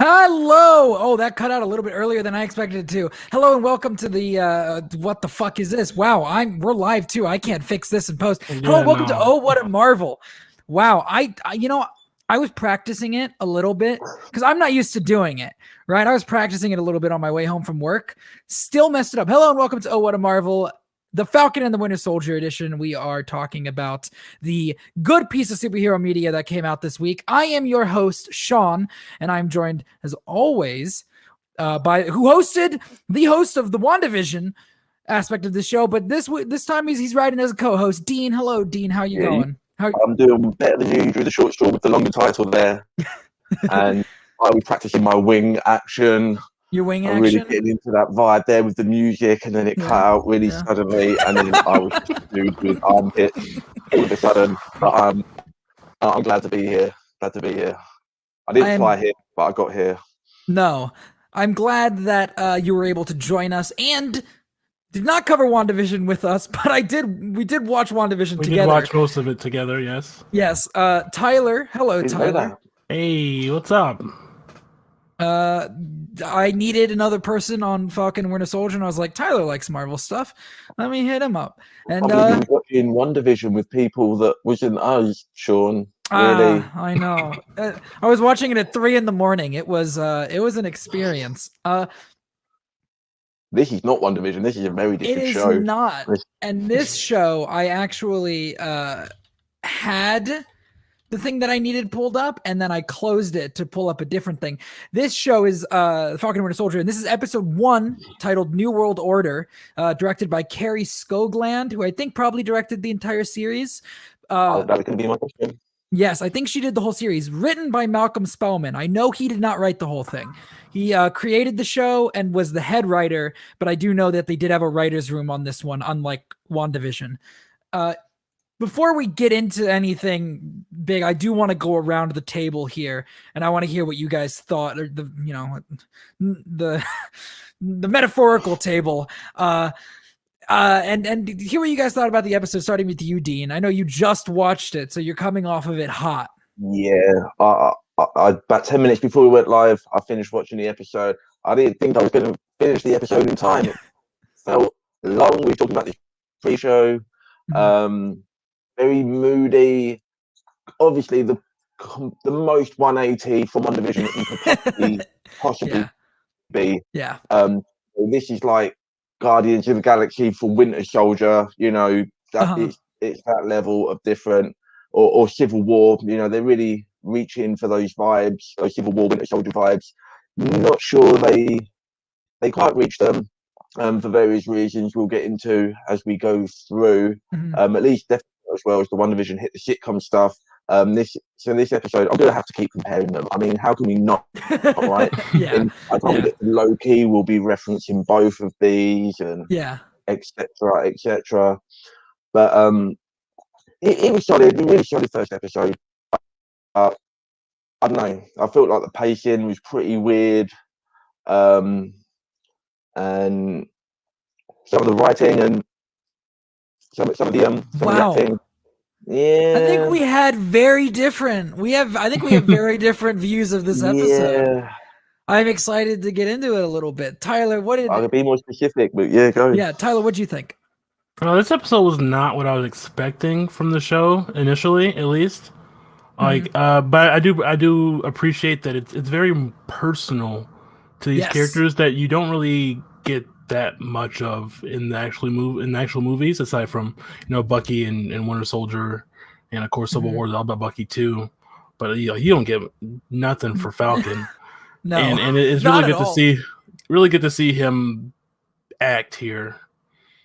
Hello. Oh, that cut out a little bit earlier than I expected it to. Hello and welcome to the what the fuck is this? Wow, we're live too. I can't fix this in post. Hello, Yeah, welcome to no. Oh What a Marvel. Wow, I was practicing it a little bit because I'm not used to doing it, right? I was practicing it a little bit on my way home from work. Still messed it up. Hello and welcome to Oh What a Marvel. The Falcon and the Winter Soldier edition. We are talking about the good piece of superhero media that came out this week. I am your host, Sean, and I'm joined, as always, by who hosted the host of the WandaVision aspect of the show, but this time he's riding as a co-host. Dean, hello, Dean. How you going? I'm doing better than you. Drew the short straw with the longer title there, and I was practicing my wing action. Your wing I'm action? really getting into that vibe there with the music, and then it cut out really suddenly, and then I was just a dude with armpits all of a sudden. But I'm glad to be here. Glad to be here. I didn't fly here, but I got here. No, I'm glad that you were able to join us and did not cover WandaVision with us, but we did watch WandaVision together. We did watch most of it together, yes. Yes. Tyler. Hello, Tyler. Hey, what's up? I needed another person on Falcon and Winter Soldier, and I was like, Tyler likes Marvel stuff. Let me hit him up. And I was watching WandaVision with people that wasn't us, Sean. Really? I know. I was watching it at 3 a.m. It was an experience. This is not WandaVision. This is a very different show. It is not. And this show, I actually had the thing that I needed pulled up, and then I closed it to pull up a different thing. This show is Falcon and Winter Soldier, and this is episode 1, titled New World Order, directed by Carrie Skogland, who I think probably directed the entire series. That was going to be my question. Yes, I think she did the whole series. Written by Malcolm Spellman. I know he did not write the whole thing. He created the show and was the head writer, but I do know that they did have a writer's room on this one, unlike WandaVision. Before we get into anything big, I do want to go around the table here, and I want to hear what you guys thought, or the metaphorical table, and hear what you guys thought about the episode. Starting with you, Dean. I know you just watched it, so you're coming off of it hot. Yeah, I about 10 minutes before we went live, I finished watching the episode. I didn't think I was going to finish the episode in time. It felt long. We were talking about the pre-show. Very moody. Obviously, the most 180 from WandaVision that you could possibly be. Yeah. This is like Guardians of the Galaxy for Winter Soldier. You know, it's that level of different, or Civil War. You know, they're really reaching for those vibes, those Civil War, Winter Soldier vibes. Not sure they quite reach them. For various reasons we'll get into as we go through. At least definitely as well as the WandaVision hit the sitcom stuff. This episode, I'm gonna have to keep comparing them. I mean, how can we not? Right? I told that Loki will be referencing both of these, and etc. But it was solid, really solid first episode. I don't know. I felt like the pacing was pretty weird. And some of the writing and some of the acting. Yeah, I think we had very different. I think we have very different views of this episode. Yeah. I'm excited to get into it a little bit. Tyler, I could be more specific, but yeah, go. Yeah, Tyler, what'd you think? This episode was not what I was expecting from the show initially, at least. But I do appreciate that it's very personal to these characters that you don't really get that much of in the actual movies, aside from Bucky and Winter Soldier, and of course Civil War is all about Bucky too. But you don't get nothing for Falcon. No, and it's really good to see him act here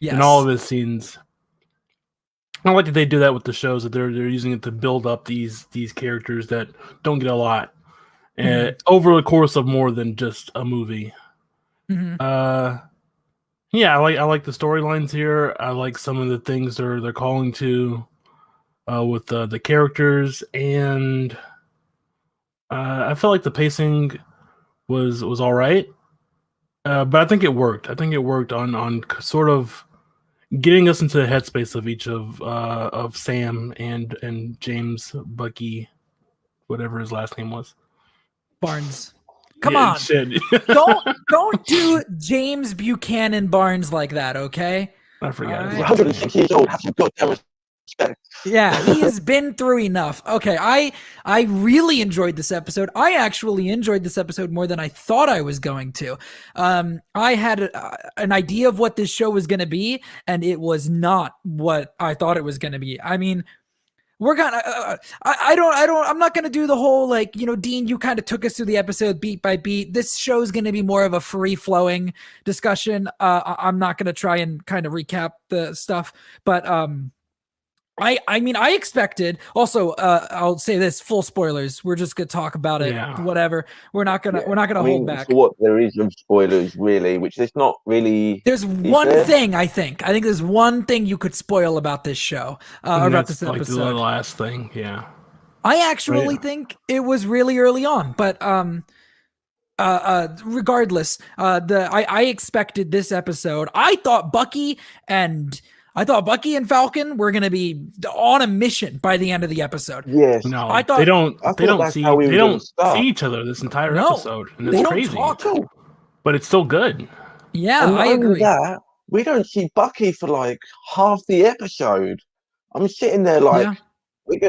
in all of his scenes. I like that they do that with the shows, that they're using it to build up these characters that don't get a lot over the course of more than just a movie. I like the storylines here. I like some of the things they're calling to with the characters, and I felt like the pacing was all right, but I think it worked. I think it worked on sort of getting us into the headspace of each of Sam and James, Bucky, whatever his last name was. Barnes. Come Yeah, on. shit. Don't do James Buchanan Barnes like that, okay? I forgot. He's 106 years old. Have some goddamn respect. Yeah, he has been through enough. Okay, I really enjoyed this episode. I actually enjoyed this episode more than I thought I was going to. I had an idea of what this show was going to be, and it was not what I thought it was going to be. I mean, we're gonna I'm not gonna do the whole, like, you know, Dean, you kind of took us through the episode beat by beat. This show's gonna be more of a free flowing discussion. I'm not gonna try and kind of recap the stuff, but I mean, I expected also, I'll say this, full spoilers. We're just gonna talk about it. Yeah. Whatever. We're not gonna hold back. For what there is of spoilers, really, which there's not really. There's one thing I think there's one thing you could spoil about this show, about this episode. Like the last thing, yeah. I actually think it was really early on, but regardless, I expected this episode. I thought Bucky and Falcon were going to be on a mission by the end of the episode. Yes. No, I thought they don't see each other this entire episode, and it's crazy. But it's still good. Yeah, I agree. That, we don't see Bucky for like half the episode. I'm sitting there like,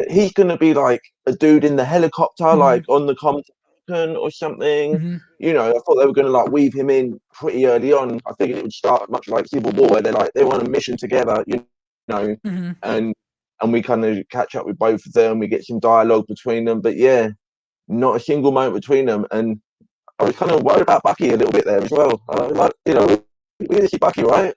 he's going to be like a dude in the helicopter, like on the Falcon or something. You know, I thought they were going to like weave him in pretty early on. I think it would start much like Civil War, where they're on a mission together, you know, and we kind of catch up with both of them. We get some dialogue between them, but yeah, not a single moment between them. And I was kind of worried about Bucky a little bit there as well. Like, you know, we didn't see Bucky, right?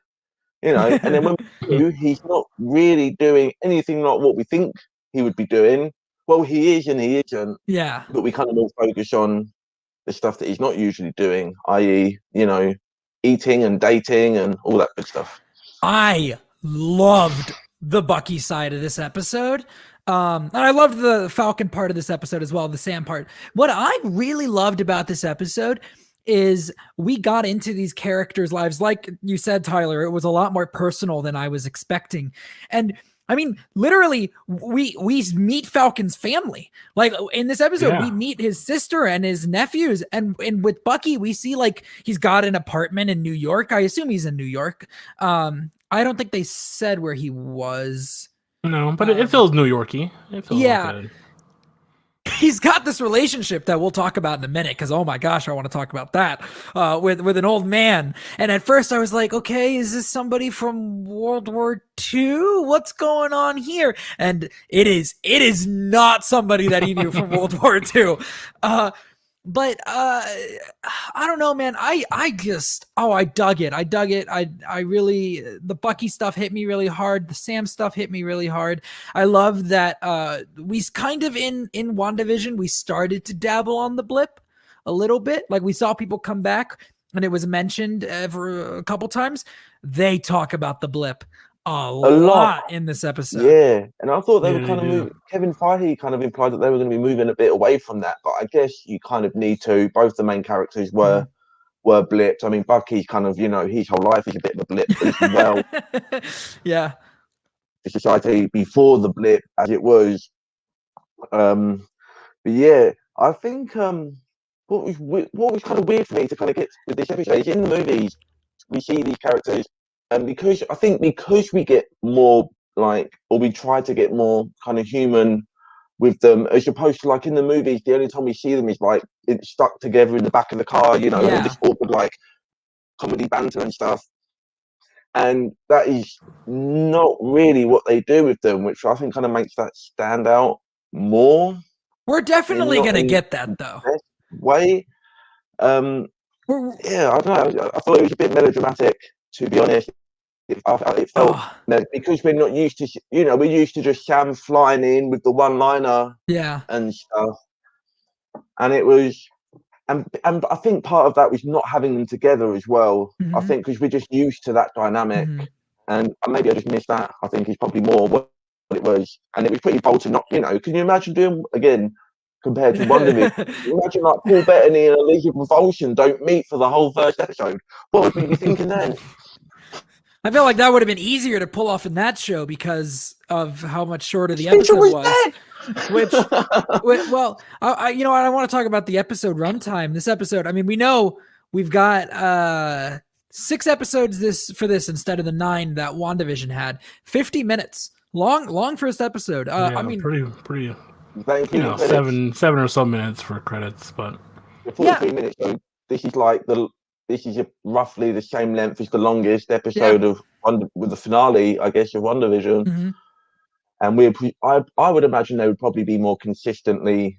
You know, and then when we do, he's not really doing anything like what we think he would be doing. Well, he is and he isn't. Yeah. But we kind of more focus on the stuff that he's not usually doing, i.e., you know, eating and dating and all that good stuff. I loved the Bucky side of this episode. And I loved the Falcon part of this episode as well, the Sam part. What I really loved about this episode is we got into these characters' lives. Like you said, Tyler, it was a lot more personal than I was expecting. And I mean, literally, we meet Falcon's family. Like in this episode, we meet his sister and his nephews. And with Bucky, we see like he's got an apartment in New York. I assume he's in New York. I don't think they said where he was. No, but it feels New Yorky. It feels good. He's got this relationship that we'll talk about in a minute, because oh my gosh, I want to talk about that with an old man. And at first I was like, okay, is this somebody from World War II? What's going on here? And it is not somebody that he knew from World War II. But I don't know, man. I dug it. I really, the Bucky stuff hit me really hard. The Sam stuff hit me really hard. I love that we kind of in WandaVision, we started to dabble on the blip a little bit. Like we saw people come back and it was mentioned for a couple times. They talk about the blip a lot in this episode. Yeah, and I thought they were kind of moving. Kevin Feige kind of implied that they were going to be moving a bit away from that, but I guess you kind of need to. Both the main characters were blipped. I mean, Bucky's kind of, you know, his whole life is a bit of a blip as well. Yeah, the society before the blip, as it was. But yeah, I think what was kind of weird for me to kind of get with this episode is in the movies we see these characters. And because we get more like, or we try to get more kind of human with them, as opposed to like in the movies, the only time we see them is like it's stuck together in the back of the car, you know, all this awkward like comedy banter and stuff. And that is not really what they do with them, which I think kind of makes that stand out more. We're definitely going to get that though. Way. Yeah, I don't know. I thought it was a bit melodramatic, to be honest. It felt because we're not used to, you know, we're used to just Sam flying in with the one-liner, and stuff. And it was, and I think part of that was not having them together as well. I think because we're just used to that dynamic, and maybe I just missed that. I think it's probably more what it was, and it was pretty bold to not, you know. Can you imagine doing again? Compared to WandaVision, imagine like Paul Bettany and Elizabeth Olsen don't meet for the whole first episode. What would we be thinking then? I feel like that would have been easier to pull off in that show because of how much shorter the episode was. Which, well, I want to talk about the episode runtime. This episode, I mean, we know we've got 6 episodes for this instead of the 9 that WandaVision had. 50 minutes, long first episode. I mean, pretty. 7 or so minutes for credits, but 43 minutes. So this is roughly the same length as the longest episode of with the finale, I guess, of WandaVision. Mm-hmm. And I would imagine they would probably be more consistently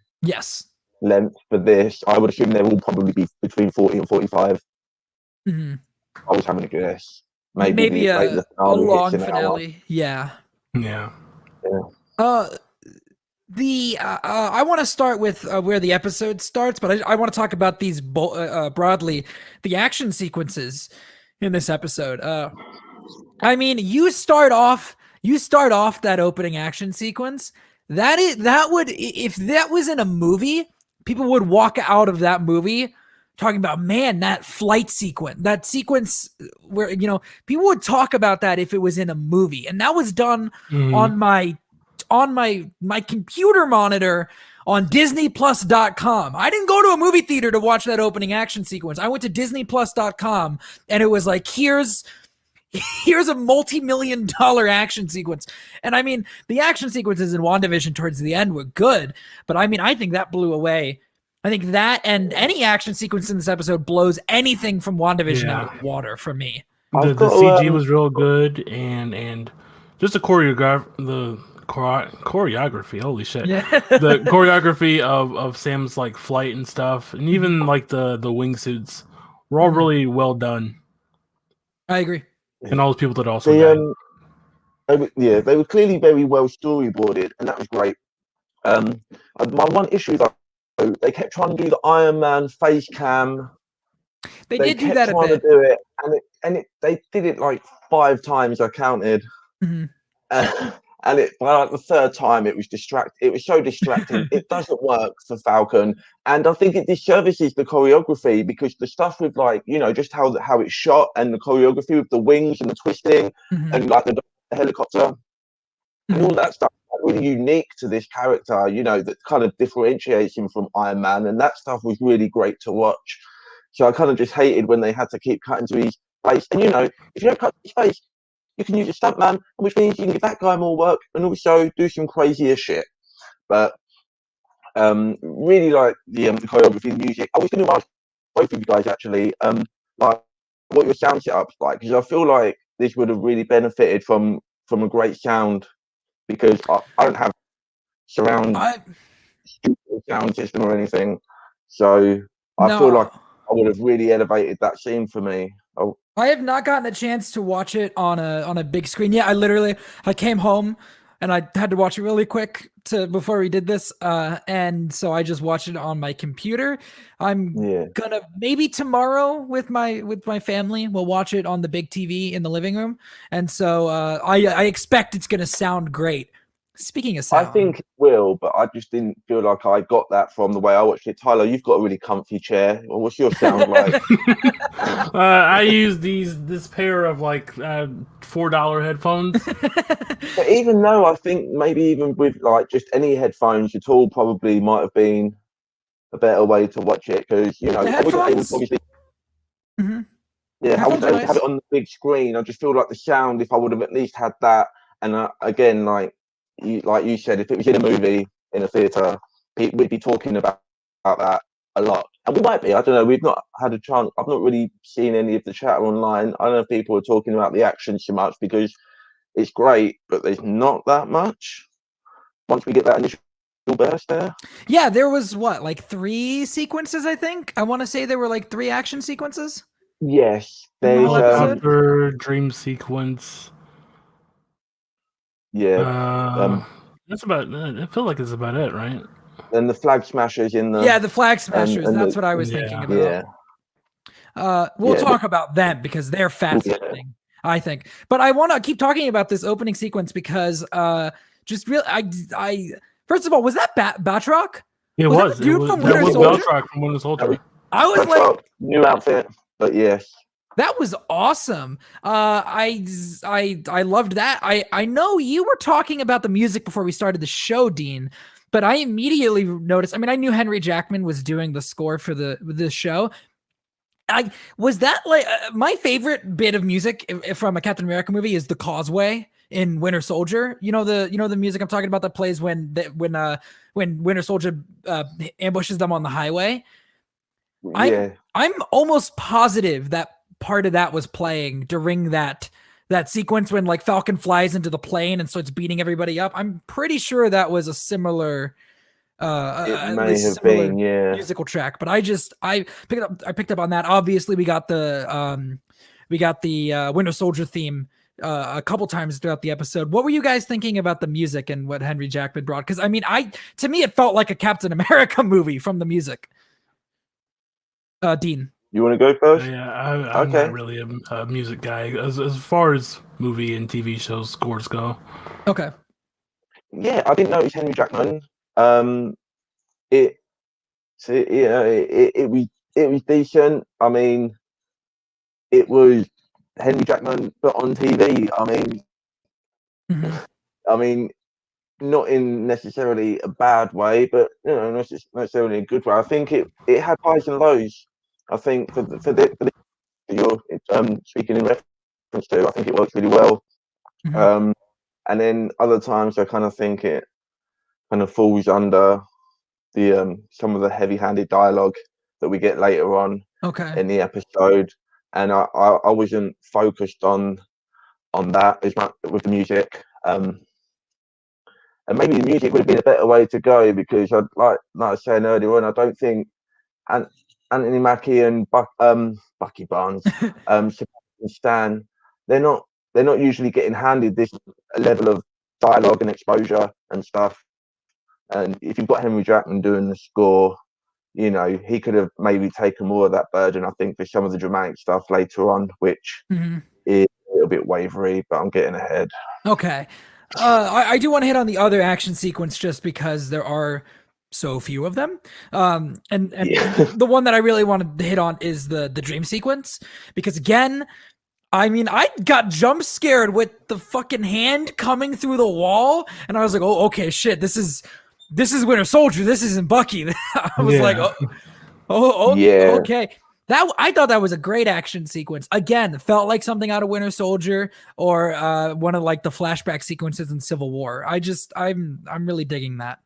length for this. I would assume they will probably be between 40 and 45. Mm-hmm. I was having a guess. Maybe a long finale. Yeah. I want to start with where the episode starts, but I want to talk about these broadly, the action sequences in this episode. I mean, you start off that opening action sequence. If that was in a movie, people would walk out of that movie talking about, man, that sequence where, people would talk about that if it was in a movie, and that was done on my computer monitor on DisneyPlus.com. I didn't go to a movie theater to watch that opening action sequence. I went to DisneyPlus.com, and it was like, here's a multi-million-dollar action sequence. And I mean, the action sequences in WandaVision towards the end were good, but I mean, I think that blew away. I think that and any action sequence in this episode blows anything from WandaVision out of the water for me. The CG was real good, and just the choreography, holy shit. Yeah. The choreography of Sam's like flight and stuff, and even like the wingsuits were all really well done. I agree. And all those people that also died. They were clearly very well storyboarded, and that was great. My one issue is they kept trying to do the Iron Man face cam. They did do that a bit. To do it, they did it like 5 times. I counted, and by like the 3rd time, it was It was so distracting. It doesn't work for Falcon, and I think it disservices the choreography, because the stuff with just how it's shot, and the choreography with the wings and the twisting, and like the helicopter, and all that stuff. Really unique to this character, that kind of differentiates him from Iron Man, and that stuff was really great to watch. So I kind of just hated when they had to keep cutting to his face. And if you don't cut his face, you can use a stuntman, which means you can give that guy more work and also do some crazier shit. But really like the choreography, the music. I was going to ask both of you guys actually, like what your sound setup's like, because I feel like this would have really benefited from a great sound. Because I don't have surround sound system or anything, so I feel like I would have really elevated that scene for me. I have not gotten a chance to watch it on a big screen. Yeah, I came home and I had to watch it really quick before we did this, and so I just watched it on my computer. I'm gonna maybe tomorrow with my family, we'll watch it on the big TV in the living room, and so I expect it's gonna sound great. Speaking of sound, I think it will, but I just didn't feel like I got that from the way I watched it. Tyler, you've got a really comfy chair. What's your sound like? I use this pair of like $4 headphones. But even though I think maybe even with like just any headphones at all, probably might have been a better way to watch it, because I wasn't able to obviously. I wasn't able to have it on the big screen. I just feel like the sound, if I would have at least had that, and again, like you said, if it was in a movie in a theater, we'd be talking about that a lot, and we might be. I don't know. We've not had a chance. I've not really seen any of the chat online. I don't know if people are talking about the action so much, because it's great, but there's not that much. Once we get that initial burst there. Yeah, there was like 3 sequences. I think I want to say there were like 3 action sequences. Yes, there's dream sequence. Yeah, that's about. I feel like it's about it, right? And the flag smashers the flag smashers. That's what I was thinking about. We'll talk about them because they're fascinating, I think. But I want to keep talking about this opening sequence because just really, I first of all, was that Batroc? It was. That was Batroc from Winter Soldier. I was like, new outfit, but yes. That was awesome. I loved that. I know you were talking about the music before we started the show, Dean, but I immediately noticed. I mean, I knew Henry Jackman was doing the score for the show. I was that like my favorite bit of music from a Captain America movie is the Causeway in Winter Soldier. The music I'm talking about that plays when Winter Soldier ambushes them on the highway. Yeah. I'm almost positive that part of that was playing during that sequence when like Falcon flies into the plane and starts beating everybody up. I'm pretty sure that was a similar it may have been, yeah, musical track. But I picked up on that. Obviously, we got the Winter Soldier theme a couple times throughout the episode. What were you guys thinking about the music and what Henry Jackman brought? Because I mean, to me it felt like a Captain America movie from the music. Dean, you want to go first? Yeah, I'm not really a music guy as far as movie and TV shows scores go. Okay. Yeah, I didn't know it was Henry Jackman. It was decent. I mean, it was Henry Jackman but on TV. I mean, not in necessarily a bad way, but not necessarily a good way. I think it had highs and lows. I think for you're speaking in reference to, I think it works really well. And then other times I kind of think it kind of falls under the some of the heavy-handed dialogue that we get later on in the episode, and I wasn't focused on that as much with the music. And maybe the music would have been a better way to go, because I'd like I was saying earlier on, I don't think Anthony Mackie and Bucky Barnes, Sebastian Stan, they're not usually getting handed this level of dialogue and exposure and stuff. And if you've got Henry Jackman doing the score, he could have maybe taken more of that burden, I think, for some of the dramatic stuff later on, which is a little bit wavery, but I'm getting ahead. Okay. I do want to hit on the other action sequence just because there are so few of them. And the one that I really wanted to hit on is the dream sequence, because again, I mean, I got jump scared with the fucking hand coming through the wall, and I was like, oh, okay, shit, this is Winter Soldier. This isn't Bucky. I was like, yeah. Okay. I thought that was a great action sequence. Again, felt like something out of Winter Soldier or one of like the flashback sequences in Civil War. I'm really digging that.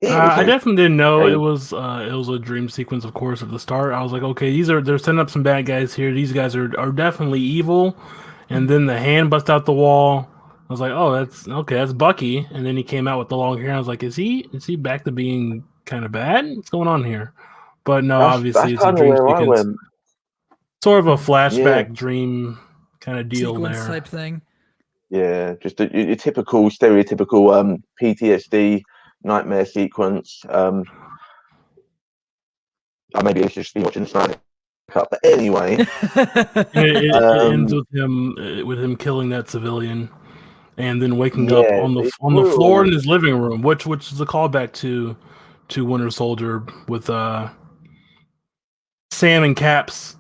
I definitely didn't know it was a dream sequence, of course, at the start. I was like, okay, they're setting up some bad guys here. These guys are definitely evil. And then the hand busts out the wall. I was like, oh, that's Bucky. And then he came out with the long hair. I was like, is he back to being kind of bad? What's going on here? But no, obviously it's a dream sequence. Sort of a flashback dream kind of deal sequence there. Type thing. Yeah, just a typical, stereotypical PTSD nightmare sequence. Maybe it's just been watching the Snyder Cut, but anyway. It ends with him killing that civilian, and then waking up on the floor in his living room, which is a callback to Winter Soldier with Sam and Cap's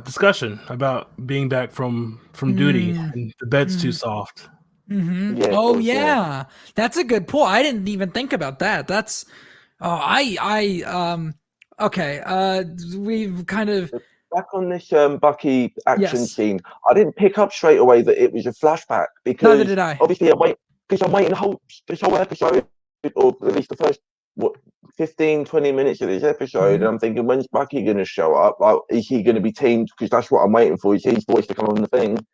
discussion about being back from duty and the bed's too soft. Yeah, that's a good point. I didn't even think about that. That's okay. We've kind of back on this Bucky action scene. I didn't pick up straight away that it was a flashback, because neither did I. Obviously I'm waiting this whole episode, or at least the first 15-20 minutes of this episode, and I'm thinking, when's Bucky going to show up? Like, is he going to be teamed? Because that's what I'm waiting for, is his voice to come on the thing.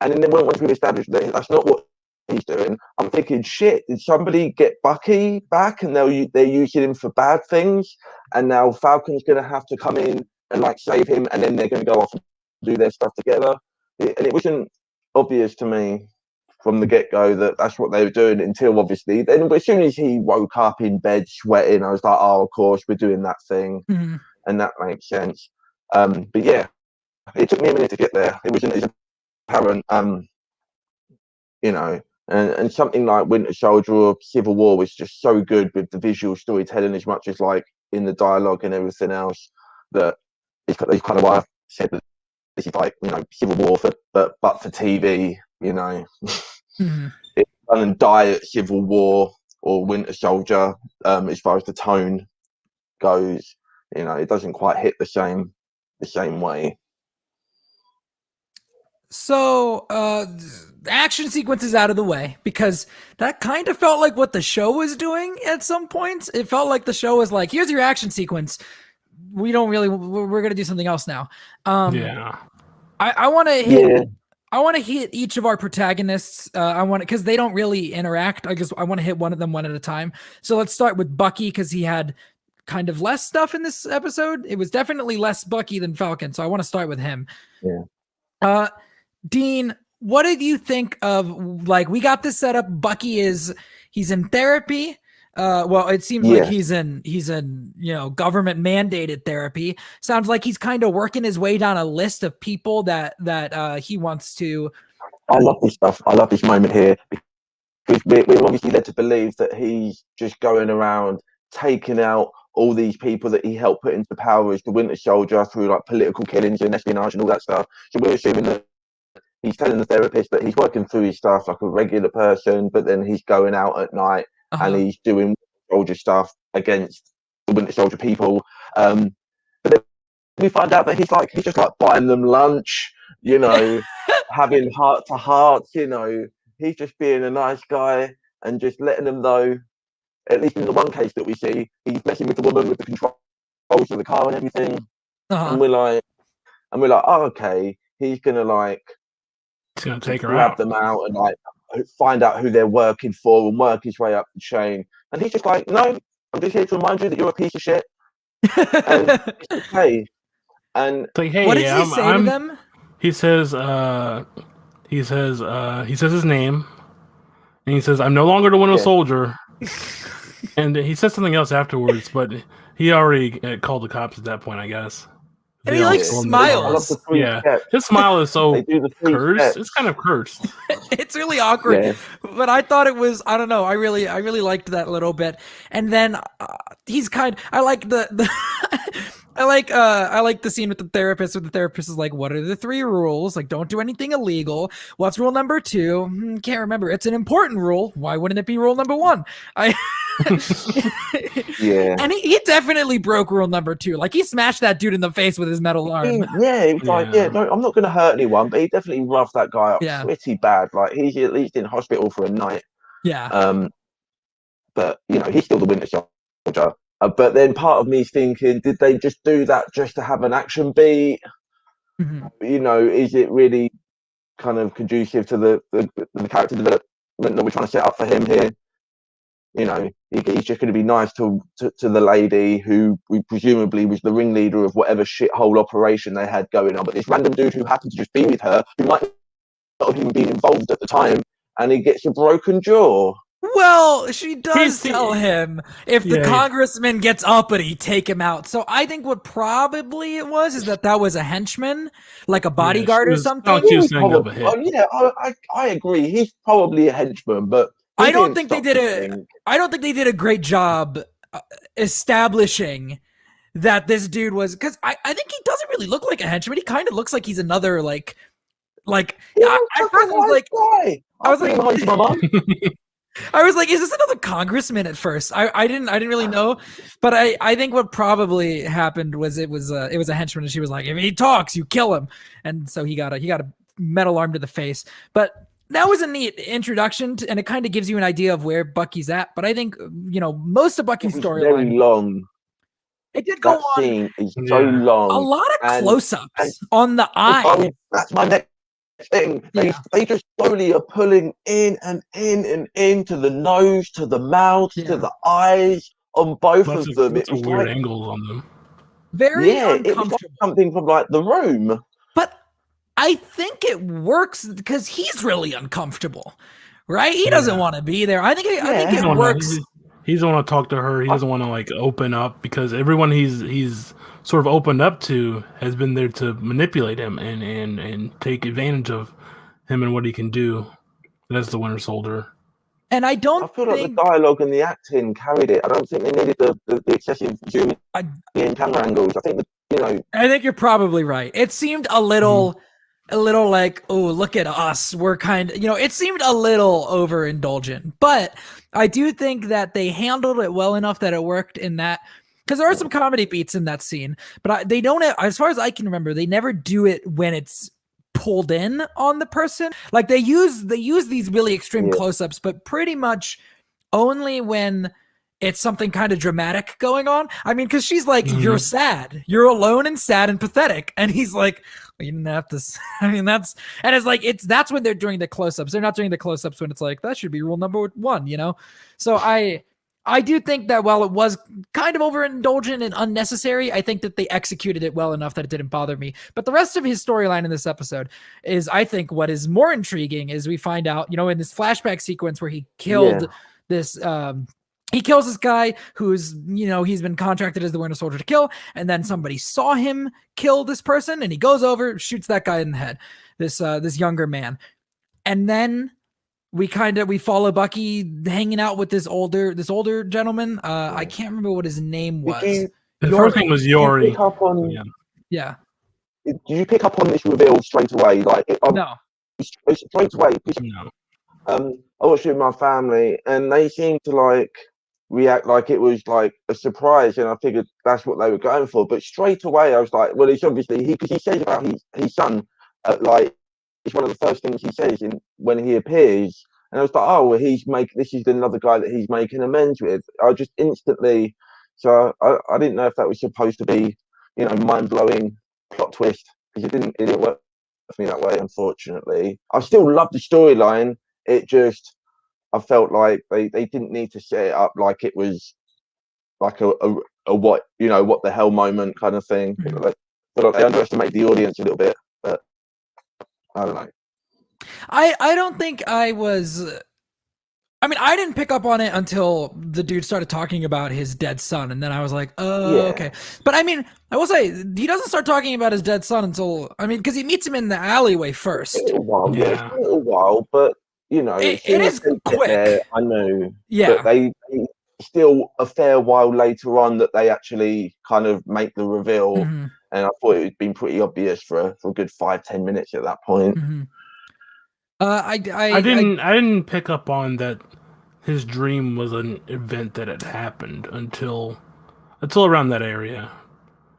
And then once we've established that that's not what he's doing, I'm thinking, shit, did somebody get Bucky back and they're using him for bad things, and now Falcon's going to have to come in and like save him, and then they're going to go off and do their stuff together. And it wasn't obvious to me from the get-go that that's what they were doing, until obviously then as soon as he woke up in bed sweating, I was like, oh, of course we're doing that thing. And that makes sense. But yeah, it took me a minute to get there. It wasn't apparent, and something like Winter Soldier or Civil War was just so good with the visual storytelling as much as like in the dialogue and everything else, that it's kind of why I said that this is like, you know, Civil War but for TV, you know. Mm-hmm. It's run and die at Civil War or Winter Soldier, as far as the tone goes. You know, it doesn't quite hit the same way. So, the action sequences out of the way, because that kind of felt like what the show was doing at some points. It felt like the show was like, here's your action sequence. We're going to do something else now. Yeah. I want to hit, I want to hit each of our protagonists. Because they don't really interact. I guess I want to hit one of them one at a time. So let's start with Bucky, because he had kind of less stuff in this episode. It was definitely less Bucky than Falcon. So I want to start with him. Yeah. Dean, what did you think of, like, we got this set up. Bucky he's in therapy. Well, it seems like he's in, you know, government mandated therapy. Sounds like he's kind of working his way down a list of people that he wants to. I love this stuff. I love this moment here, because we're obviously led to believe that he's just going around taking out all these people that he helped put into power as the Winter Soldier through like political killings and espionage and all that stuff. So we're assuming that he's telling the therapist that he's working through his stuff like a regular person, but then he's going out at night and he's doing soldier stuff against the Winter Soldier people. But then we find out that he's just like buying them lunch, you know, having heart to heart, you know, he's just being a nice guy and just letting them know, at least in the one case that we see, he's messing with the woman with the controls of the car and everything. And we're like, oh, okay, he's gonna take her grab out, them out and like find out who they're working for and work his way up the chain. And he's just like, no, I'm just here to remind you that you're a piece of shit. And it's okay. And it's like, hey, what does he say to them? He says his name, and he says, "I'm no longer the Winter Soldier." And he says something else afterwards, but he already called the cops at that point, I guess. And he like smiles. His smile is so cursed. It's kind of cursed. It's really awkward, but I thought it was. I don't know. I really liked that little bit. And then he's I like I like the scene with the therapist. Where the therapist is like, "What are the 3 rules? Like, don't do anything illegal. What's rule number 2? Can't remember. It's an important rule. Why wouldn't it be rule number 1?" And he definitely broke rule number 2. Like, he smashed that dude in the face with his metal arm. He was like, no, I'm not going to hurt anyone, but he definitely roughed that guy up pretty bad. Like, he's at least in hospital for a night. But you know, he's still the Winter Soldier. But then part of me thinking, did they just do that just to have an action beat? You know, is it really kind of conducive to the character development that we're trying to set up for him here? You know, he's just going to be nice to the lady who we presumably was the ringleader of whatever shithole operation they had going on. But this random dude who happened to just be with her, who might not have even been involved at the time, and he gets a broken jaw. Well, she does tell him if the congressman gets uppity, take him out. So I think what probably it was is that was a henchman, like a bodyguard or something. I agree. He's probably a henchman, but I don't think they did a great job establishing that this dude was, because I think he doesn't really look like a henchman. He kind of looks like he's another I was like, is this another congressman at first? I didn't really know, but I think what probably happened was it was a henchman, and she was like, if he talks, you kill him, and so he got a metal arm to the face. But that was a neat introduction, and it kind of gives you an idea of where Bucky's at. But I think, you know, most of Bucky's storyline very long. It did go on. Scene is so long. A lot of close-ups on the eye. That's my next thing. They just slowly are pulling in and in and into the nose, to the mouth, to the eyes on both of them. It's weird angles on them. Very uncomfortable. It was like something from like The Room. But I think it works because he's really uncomfortable, right? He doesn't want to be there. I think it works. He doesn't want to talk to her. He doesn't want to like open up, because everyone he's sort of opened up to has been there to manipulate him and take advantage of him and what he can do. That's the Winter Soldier. And I feel like the dialogue and the acting carried it. I don't think they needed the excessive zoom in camera angles. I think know. I think you're probably right. It seemed a little like, oh, look at us. We're kind of, it seemed a little overindulgent, but I do think that they handled it well enough that it worked in that, because there are some comedy beats in that scene, but they don't, as far as I can remember, they never do it when it's pulled in on the person. Like they use these really extreme close-ups, but pretty much only when it's something kind of dramatic going on. I mean, because she's like, you're sad, you're alone and sad and pathetic, and he's like, well, you didn't have to. I mean, that's that's when they're doing the close-ups. They're not doing the close-ups when it's like, that should be rule number 1, So I do think that while it was kind of overindulgent and unnecessary, I think that they executed it well enough that it didn't bother me. But the rest of his storyline in this episode is, I think, what is more intriguing is we find out, in this flashback sequence where he killed this, he kills this guy who's, he's been contracted as the Winter Soldier to kill, and then somebody saw him kill this person, and he goes over, shoots that guy in the head, this younger man. And then we follow Bucky hanging out with this older gentleman. I can't remember what his name was. His first name was Yori. Yeah. Did you pick up on this reveal straight away? Like, no. Straight away. No. I watched it with my family, and they seemed to react like it was like a surprise, and I figured that's what they were going for. But straight away, I was like, well, it's obviously because he says about his son, it's one of the first things he says when he appears, and I was like, oh, well, this is another guy that he's making amends with. I just instantly, so I didn't know if that was supposed to be, mind blowing plot twist, because it didn't work for me that way, unfortunately. I still love the storyline. It just, I felt like they didn't need to set it up like it was like a what the hell moment kind of thing. They underestimate the audience a little bit, but I don't know. I don't think I was. I mean, I didn't pick up on it until the dude started talking about his dead son, and then I was like, oh, okay. But I mean, I will say, he doesn't start talking about his dead son until, because he meets him in the alleyway first. A little while, but it is quick. There, I know. Yeah. But they still a fair while later on that they actually kind of make the reveal, and I thought it had been pretty obvious for a good 5-10 minutes at that point. I didn't pick up on that his dream was an event that had happened until around that area.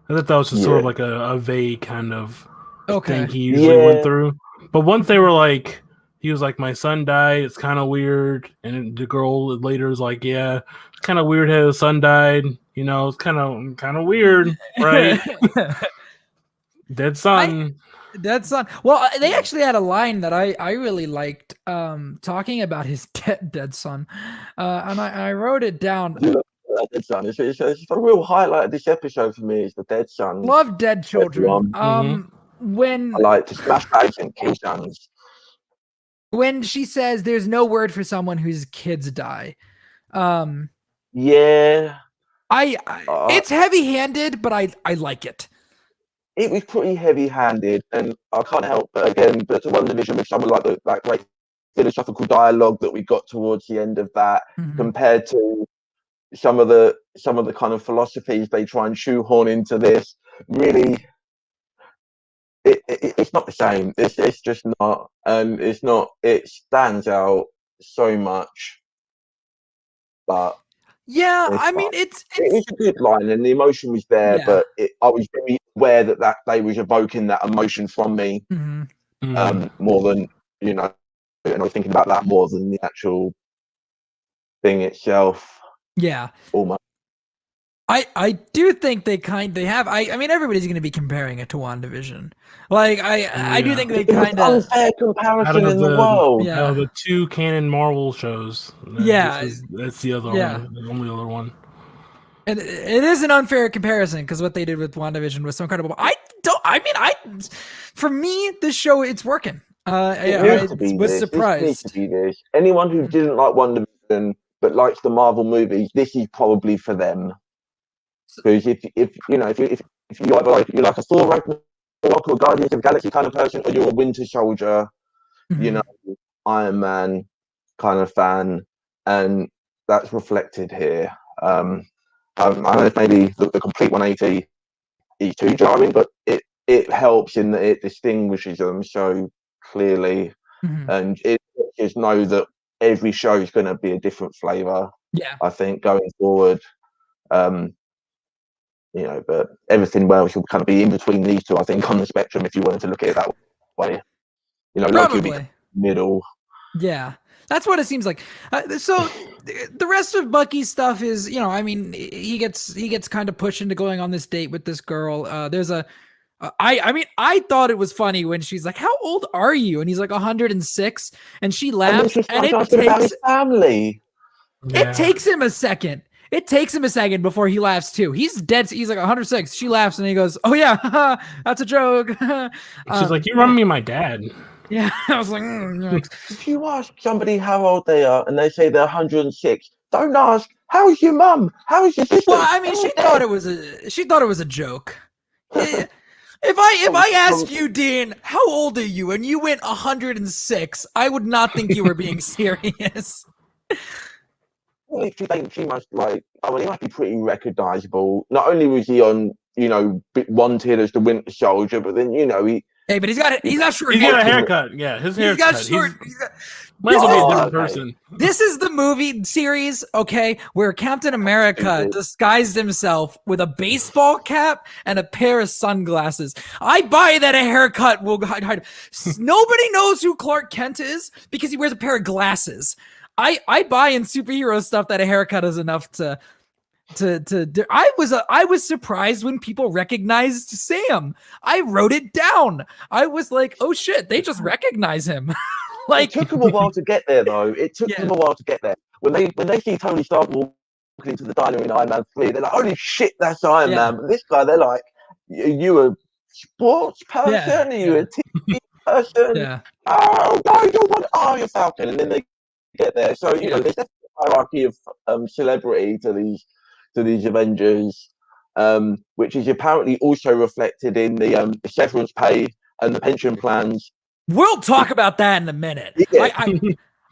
I thought that was just sort of like a vague kind of thing he usually went through. But once they were like, he was like, my son died, it's kind of weird. And the girl later was like, yeah, it's kind of weird how his son died. It's kind of weird, right? Dead son. Dead son. Well, they actually had a line that I really liked, talking about his dead son, and I wrote it down. Dead son. It's a real highlight of this episode for me. Is the dead son. Love dead children. When I like to smash bags and kill sons. When she says there's no word for someone whose kids die, it's heavy-handed, but I like it. It was pretty heavy-handed, and I can't help but to One Division with some of that great philosophical dialogue that we got towards the end of that, compared to some of the kind of philosophies they try and shoehorn into this. Really, it's not the same. It's just not, and it's not. It stands out so much, but. Yeah, I mean, it was a good line, and the emotion was there, but I was very aware that they was evoking that emotion from me, more than and I was thinking about that more than the actual thing itself. Yeah, almost. I do think they have. I mean, everybody's going to be comparing it to WandaVision. Like, I do think they kind of unfair comparison in the world. Yeah, the two canon Marvel shows. That's the other one, the only other one. And it is an unfair comparison because what they did with WandaVision was so incredible. For me, this show, it's working. I was surprised. Anyone who didn't like WandaVision but likes the Marvel movies, this is probably for them. Because if you're like a Thor Ragnarok or Guardians of the Galaxy kind of person, or you're a Winter Soldier, Iron Man kind of fan, and that's reflected here. I don't know if maybe the complete 180 he's too jarring, but it helps in that it distinguishes them so clearly, and it just know that every show is going to be a different flavor. Yeah, I think going forward, you know, but everything else will kind of be in between these two. I think on the spectrum, if you wanted to look at it that way, you know, Loki would be middle. Yeah, that's what it seems like. So the rest of Bucky's stuff is, you know, I mean, he gets kind of pushed into going on this date with this girl. There's a I mean, I thought it was funny when she's like, "How old are you?" And he's like 106, and she laughs, and it takes his family. It takes him a second. It takes him a second before he laughs too. He's dead. He's like 106. She laughs, and he goes, "Oh yeah, that's a joke." She's like, "You remind me of my dad." Yeah, I was like, if you ask somebody how old they are, and they say they're 106, don't ask, "How's your mum? How's your sister?" Well, I mean, she thought it was a joke. If I ask you, Dean, how old are you, and you went 106, I would not think you were being serious. Well, she must like. I mean, he must be pretty recognizable. Not only was he on, you know, Wanted as the Winter Soldier, but then you know Hey, but he's got short. He's got a haircut. Yeah, his haircut. He's got short. Might as well be a different person. This is the movie series, okay, where Captain America disguised himself with a baseball cap and a pair of sunglasses. I buy that a haircut will hide. Nobody knows who Clark Kent is because he wears a pair of glasses. I buy in superhero stuff that a haircut is enough to I was surprised when people recognized Sam. I wrote it down. I was like, oh shit, they just recognize him. Like, it took them a while to get there though. It took them a while to get there. When they see Tony Stark walking into the diner in Iron Man 3, they're like, holy shit, that's Iron Man. But this guy, they're like, you a sports person? Are you a TV person? Yeah. Oh no, you're Falcon. And then they get there. So you know, there's definitely a hierarchy of celebrity to these Avengers, which is apparently also reflected in the severance pay and the pension plans. We'll talk about that in a minute. Yeah.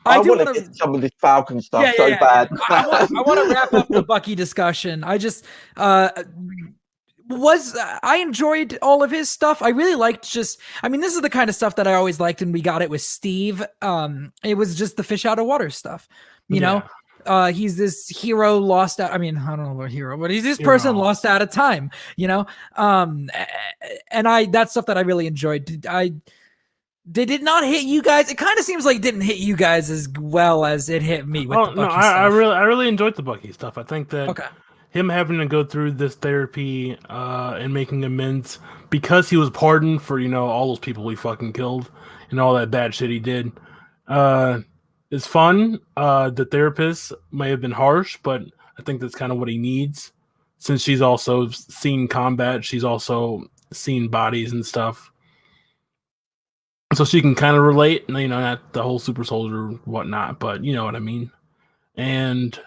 I want to get some of this Falcon stuff bad. I want to wrap up the Bucky discussion. I just I enjoyed all of his stuff. I really liked this is the kind of stuff that I always liked, and we got it with Steve. It was just the fish out of water stuff, you know. He's this hero lost out. I mean, I don't know what hero, but he's this person lost out of time, you know. And that's stuff that I really enjoyed. Did it not hit you guys? It kind of seems like it didn't hit you guys as well as it hit me with the Bucky stuff. I really enjoyed the Bucky stuff. I think that him having to go through this therapy and making amends because he was pardoned for, you know, all those people he fucking killed and all that bad shit he did. It's fun. The therapist may have been harsh, but I think that's kind of what he needs. Since she's also seen combat, she's also seen bodies and stuff. So she can kind of relate, you know, not the whole super soldier whatnot, but you know what I mean. And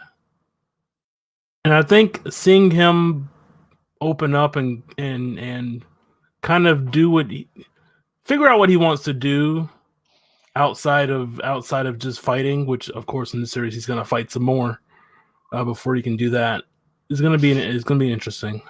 I think seeing him open up and kind of figure out what he wants to do outside of just fighting, which of course in the series he's gonna fight some more before he can do that, is gonna be interesting.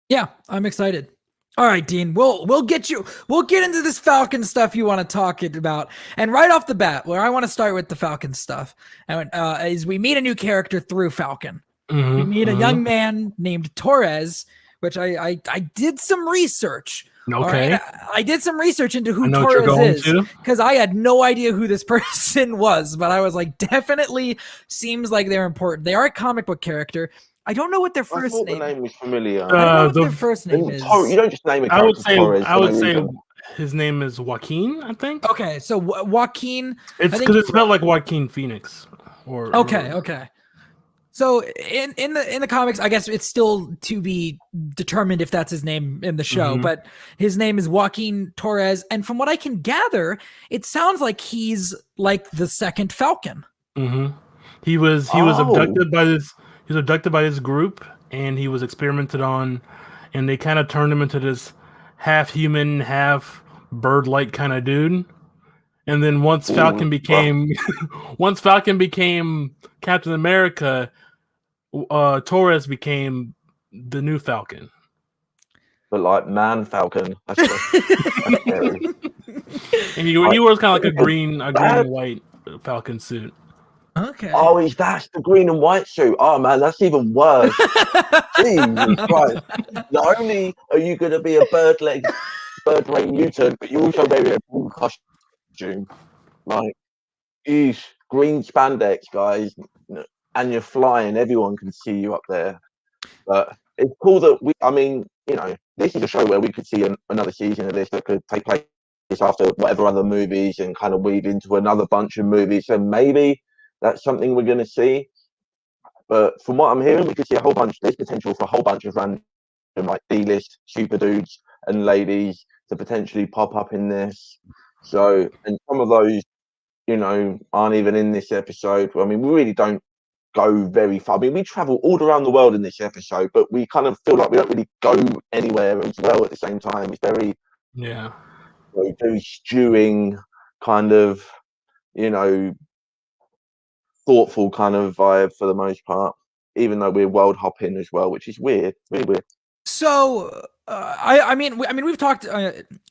Yeah, I'm excited. All right, Dean, we'll get into this Falcon stuff you want to talk about. And right off the bat, where I want to start with the Falcon stuff, and is we meet a new character through Falcon. We meet a young man named Torres, which I did some research. Okay. Right? I did some research into who Torres is because I had no idea who this person was, but I was like, definitely seems like they're important. They are a comic book character. I don't know what their first name. The name was familiar. I don't know what their first name is. You don't just name a character Torres. I would say his name is Joaquin, I think. Okay, so Joaquin. It's because it's spelled like Joaquin Phoenix. Okay. So in the comics, I guess it's still to be determined if that's his name in the show, but his name is Joaquin Torres, and from what I can gather, it sounds like he's like the second Falcon. He was abducted by this. He was abducted by this group, and he was experimented on, and they kind of turned him into this half human, half bird-like kind of dude. And then once Falcon became Captain America, Torres became the new Falcon. but like man Falcon. That's scary. And he wears kind of like a green and white Falcon suit. Okay. Oh, that's the green and white suit. Oh man, that's even worse. Jesus Christ! Not only are you going to be a bird brain mutant, but you also wear a blue costume. Like, green spandex, guys, and you're flying. Everyone can see you up there. But it's cool that this is a show where we could see another season of this that could take place after whatever other movies and kind of weave into another bunch of movies. So maybe that's something we're going to see. But from what I'm hearing, we could see there's potential for a whole bunch of random like D-list super dudes and ladies to potentially pop up in this. So, and some of those, aren't even in this episode. I mean, we really don't go very far. I mean, we travel all around the world in this episode, but we kind of feel like we don't really go anywhere as well at the same time. It's very, very stewing kind of, thoughtful kind of vibe for the most part, even though we're world hopping as well, which is weird, really weird. So, I mean, we've talked.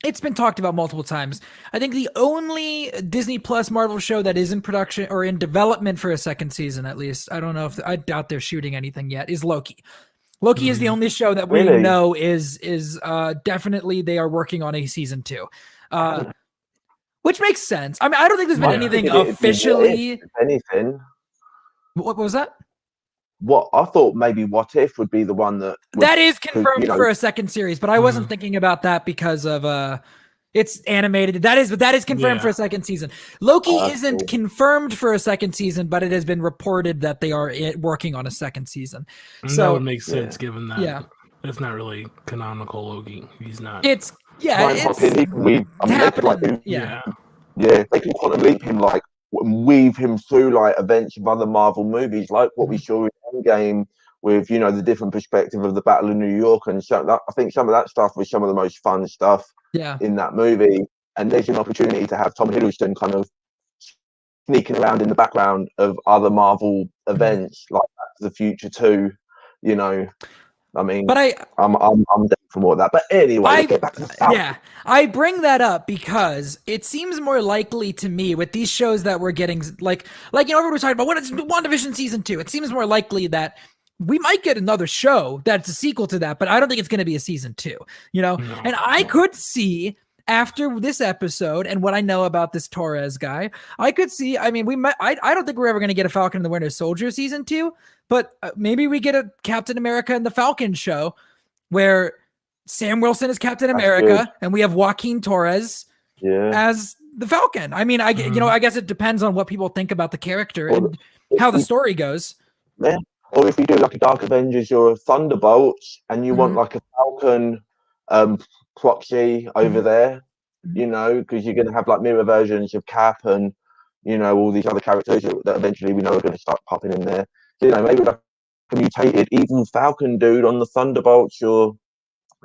It's been talked about multiple times. I think the only Disney Plus Marvel show that is in production or in development for a second season, at least, I don't know if I doubt they're shooting anything yet, is Loki. Loki is the only show that we know is definitely they are working on a season 2, which makes sense. I mean, I don't think there's been anything officially. Anything. What was that? What I thought maybe What If would be the one that is confirmed for a second series, but I wasn't thinking about that because of it's animated. That is confirmed for a second season. Loki isn't confirmed for a second season, but it has been reported that they are working on a second season. So that would make sense given that it's not really canonical Loki. He's not. It's happening. They can quantum leap him weave him through like events of other Marvel movies, like what we saw in Endgame with the different perspective of the Battle of New York, and I think some of that stuff was some of the most fun stuff in that movie. And there's an opportunity to have Tom Hiddleston kind of sneaking around in the background of other Marvel events like Back to the Future 2. I mean, but I'm down for more of that. But anyway, let's get back to the Falcon. I bring that up because it seems more likely to me with these shows that we're getting, like everyone was talking about what it's WandaVision season 2. It seems more likely that we might get another show that's a sequel to that, but I don't think it's going to be a season 2. No. And I could see after this episode and what I know about this Torres guy, I could see. I mean, we might. I don't think we're ever going to get a Falcon and the Winter Soldier season 2. But maybe we get a Captain America and the Falcon show where Sam Wilson is Captain America and we have Joaquin Torres as the Falcon. I mean, I guess it depends on what people think about the character and how the story goes. Yeah. Or if we do like a Dark Avengers or a Thunderbolts and you want like a Falcon proxy over there, because you're going to have like mirror versions of Cap and, all these other characters that eventually we know are going to start popping in there. Maybe like a mutated evil Falcon dude on the Thunderbolts or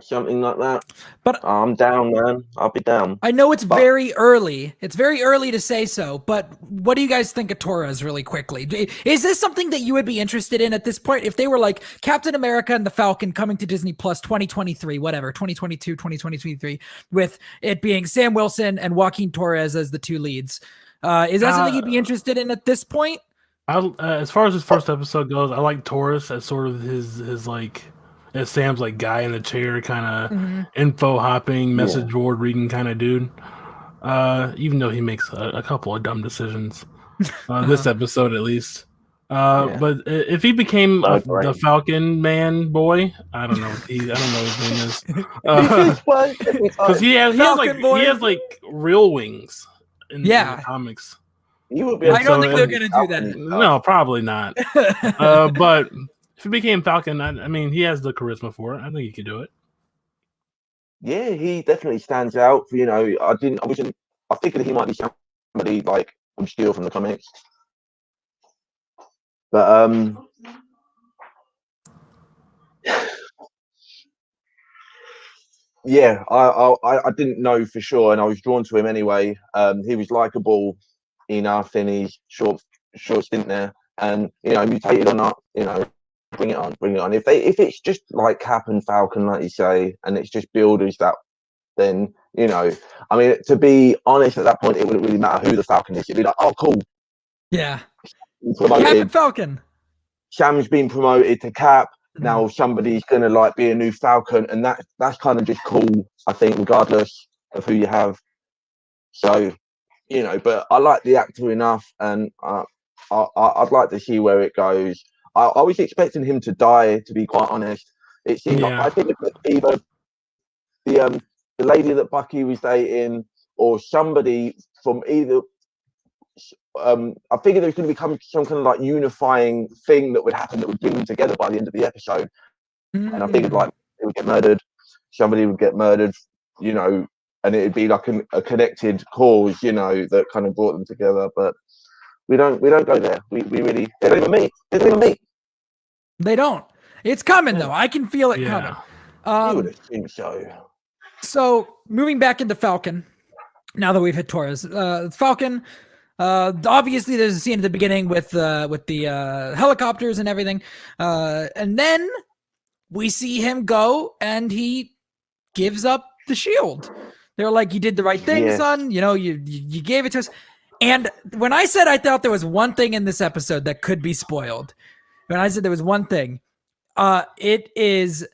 something like that. But I'm down, man. I'll be down. I know it's very early. It's very early to say so, but what do you guys think of Torres really quickly? Is this something that you would be interested in at this point? If they were like Captain America and the Falcon coming to Disney Plus 2023, whatever, 2022, 2023, with it being Sam Wilson and Joaquin Torres as the two leads. Is that something you'd be interested in at this point? As far as his first episode goes, I like Taurus as sort of his like as Sam's like guy in the chair kind of info hopping, message board reading kind of dude. Even though he makes a couple of dumb decisions, this episode at least. But if he became the Falcon Man boy, I don't know. I don't know his name is because he has like real wings in the comics. I don't think they're going to do that. No, probably not. But if he became Falcon, I mean, he has the charisma for it. I think he could do it. Yeah, he definitely stands out. I figured he might be somebody like from Steel from the comics. But I didn't know for sure, and I was drawn to him anyway. He was likable enough in his short stint there, and mutated or not, bring it on, bring it on. If it's just like Cap and Falcon, like you say, and it's just builders that, then I mean, to be honest, at that point, it wouldn't really matter who the Falcon is. It'd be like, oh, cool, yeah, promoted. Cap and Falcon. Sam's been promoted to Cap. Now somebody's gonna like be a new Falcon, and that's kind of just cool, I think, regardless of who you have. So, but I like the actor enough, and I'd like to see where it goes. I was expecting him to die, to be quite honest. It seemed like, I think either the lady that Bucky was dating, or somebody from either. I figured there was going to become some kind of like unifying thing that would happen that would bring them together by the end of the episode. And I figured like they would get murdered, somebody would get murdered, and it'd be like a connected cause, that kind of brought them together. But we don't go there. We really, they don't even meet. They don't even meet. They don't. It's coming though. I can feel it coming. You would assume so. So moving back into Falcon, now that we've hit Torres, Falcon. Obviously, there's a scene at the beginning with the helicopters and everything, and then we see him go and he gives up the shield. They're like, "You did the right thing, son. You gave it to us." And when I said I thought there was one thing in this episode that could be spoiled, when I said there was one thing, it is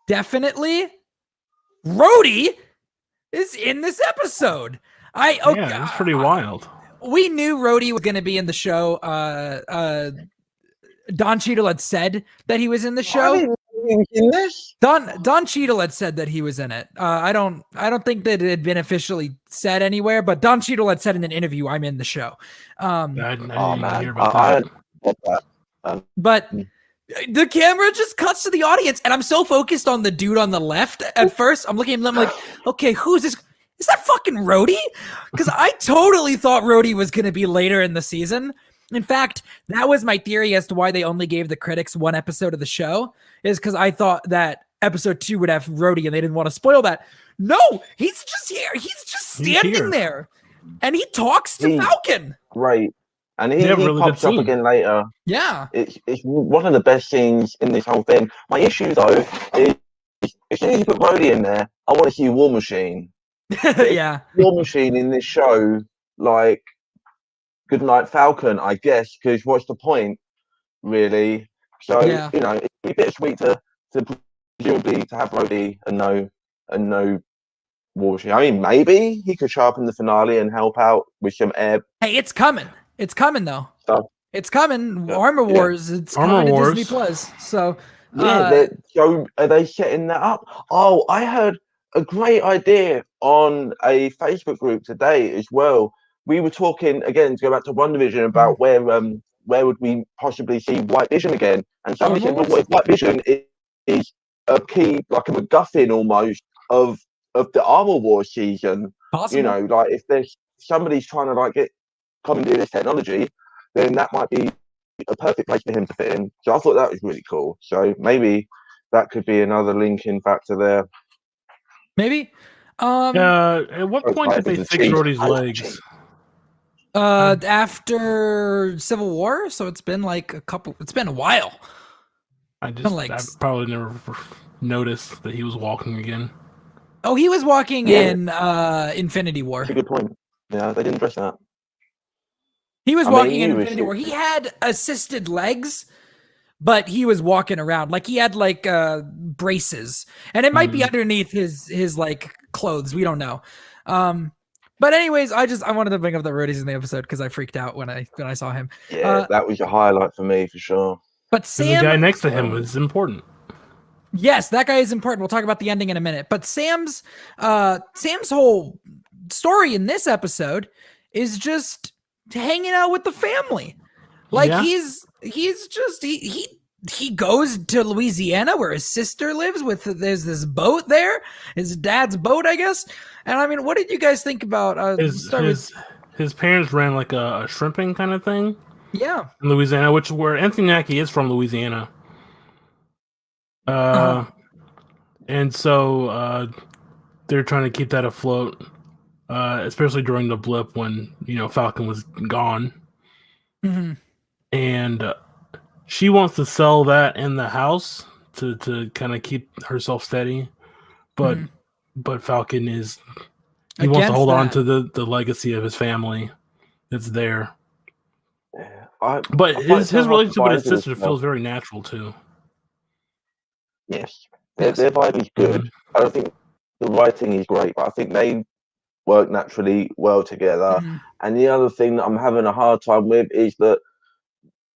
definitely Rhodey is in this episode. It's pretty wild. We knew Rhodey was going to be in the show. Don Cheadle had said that he was in the show. I didn't know he was in this. Don Cheadle had said that he was in it. I don't think that it had been officially said anywhere, but Don Cheadle had said in an interview, "I'm in the show." I didn't hear about that. But the camera just cuts to the audience, and I'm so focused on the dude on the left. At first, I'm looking at him, I'm like, okay, who's this? Is that fucking Rhodey? Because I totally thought Rhodey was going to be later in the season. In fact, that was my theory as to why they only gave the critics one episode of the show, is because I thought that episode 2 would have Rhodey and they didn't want to spoil that. No, he's just here. He's just standing there. And he talks to Falcon. Right. And he pops up again later. Yeah. It's one of the best scenes in this whole thing. My issue, though, is as soon as you put Rhodey in there, I want to see War Machine. Yeah. War Machine in this show, like, good night Falcon, I guess, because what's the point, really? So, it'd be bittersweet to presumably to have Rhodey and no War Machine. I mean, maybe he could show up in the finale and help out with some air. Hey, it's coming. It's coming, though. So, it's coming. Armor Wars. It's coming to Disney Plus. So, are they setting that up? Oh, I heard a great idea on a Facebook group today as well. We were talking again to go back to WandaVision about where would we possibly see White Vision again, and somebody said, "Well, what if White Vision is a key, like a MacGuffin almost of the Armor Wars season?" Possible. Like if there's somebody's trying to like come and do this technology, then that might be a perfect place for him to fit in. So I thought that was really cool. So maybe that could be another linking factor there. Maybe. At what point did they fix Rhodey's legs? After Civil War, so it's been it's been a while. I probably never noticed that he was walking again. Oh, he was walking in Infinity War. That's a good point. Yeah, they didn't address that. He was walking in Infinity War. He had assisted legs, but he was walking around like he had like braces, and it might be underneath his like clothes. We don't know. But anyways, I wanted to bring up that Rhodey's in the episode because I freaked out when I saw him. Yeah, that was a highlight for me for sure. But Sam, the guy next to him was important. Yes, that guy is important. We'll talk about the ending in a minute. But Sam's whole story in this episode is just hanging out with the family. Like he goes to Louisiana where his sister lives there's this boat there, his dad's boat, I guess. And I mean, what did you guys think about his parents ran like a shrimping kind of thing? Yeah. In Louisiana, where Anthony Mackie is from Louisiana. And so they're trying to keep that afloat, especially during the blip when Falcon was gone. Mm-hmm. And she wants to sell that in the house to kind of keep herself steady, but Falcon is wants to hold on to the legacy of his family that's there. But his relationship with his sister feels very natural too. Yes, their vibe is good. I don't think the writing is great, but I think they work naturally well together. And the other thing that I'm having a hard time with is that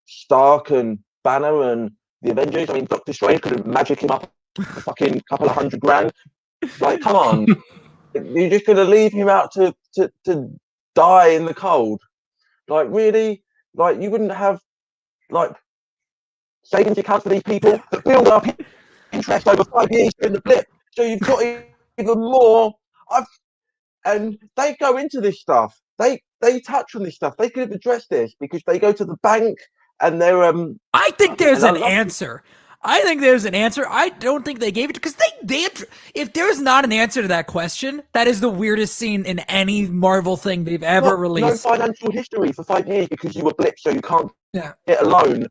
Stark and Banner and the Avengers, I mean, Doctor Strange could magic him up a fucking couple of $100,000. Like, come on. You're just going to leave him out to die in the cold? Like, really? Like, you wouldn't have, like, savings accounts for these people that build up interest over 5 years in the blip. So you've got even more. And they go into this stuff. They touch on this stuff. They could have addressed this because they go to the bank and they're I think there's an answer. I think there's an answer. I don't think they gave it because they if there's not an answer to that question, that is the weirdest scene in any Marvel thing they've ever released. No financial history for 5 years because you were blipped, so you can't get a loan.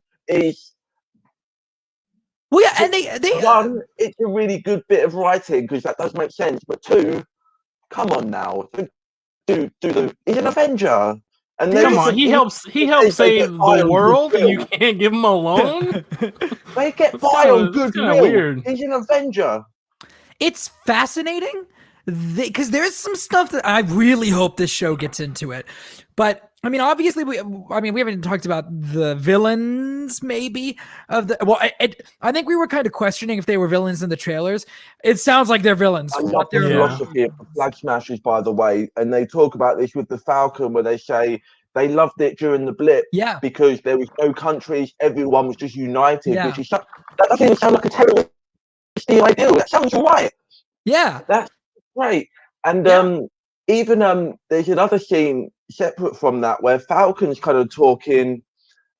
Well, yeah, and they one, it's a really good bit of writing because that does make sense. But two, come on now, he's an Avenger. And come on, he helps save the world, and you can't give him a loan. They get by on goodwill. Weird. He's an Avenger. It's fascinating because there's some stuff that I really hope this show gets into it. But I mean, obviously, we haven't talked about the villains, maybe of the. Well, I think we were kind of questioning if they were villains in the trailers. It sounds like they're villains. I love the philosophy of the Flag Smashers, by the way, and they talk about this with the Falcon, where they say they loved it during the blip, because there was no countries, everyone was just united. Which is that doesn't even sound like a terrorist ideal. That sounds right. Yeah, that's great. And even there's another scene separate from that where Falcon's kind of talking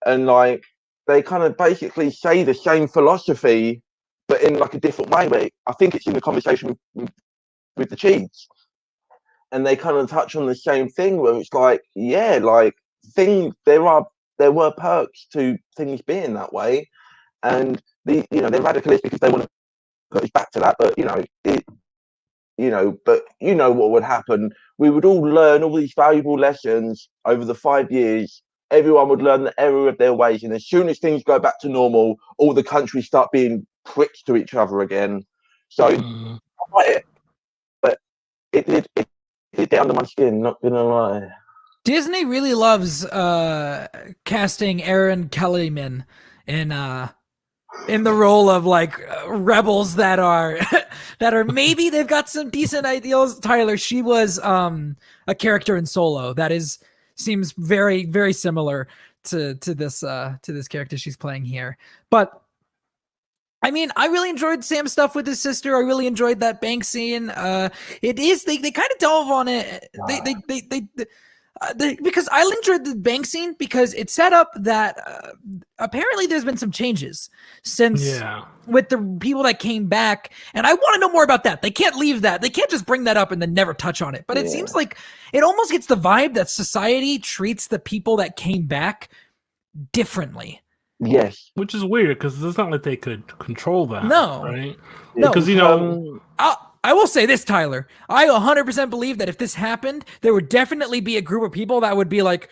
and like they kind of basically say the same philosophy but in like a different way. But I think it's in the conversation with the Chiefs, and they kind of touch on the same thing where it's like, like there were perks to things being that way, and they're radicalist because they want to put us back to that. But but what would happen? We would all learn all these valuable lessons over the 5 years. Everyone would learn the error of their ways, and as soon as things go back to normal, all the countries start being pricks to each other again. So, but it did get under my skin. Not gonna lie. Disney really loves casting Aaron Kellyman in the role of like rebels that are maybe they've got some decent ideals. Tyler, she was a character in Solo that seems very, very similar to this character she's playing here. But I mean, I really enjoyed Sam's stuff with his sister. I really enjoyed that bank scene. They kind of delve on it. Because I enjoyed the bank scene because it set up that apparently there's been some changes since with the people that came back, and I want to know more about that. They can't leave that. They can't just bring that up and then never touch on it. But it seems like it almost gets the vibe that society treats the people that came back differently. Yes, which is weird because it's not like they could control that. No, right? No, because I will say this, Tyler. I 100% believe that if this happened, there would definitely be a group of people that would be like,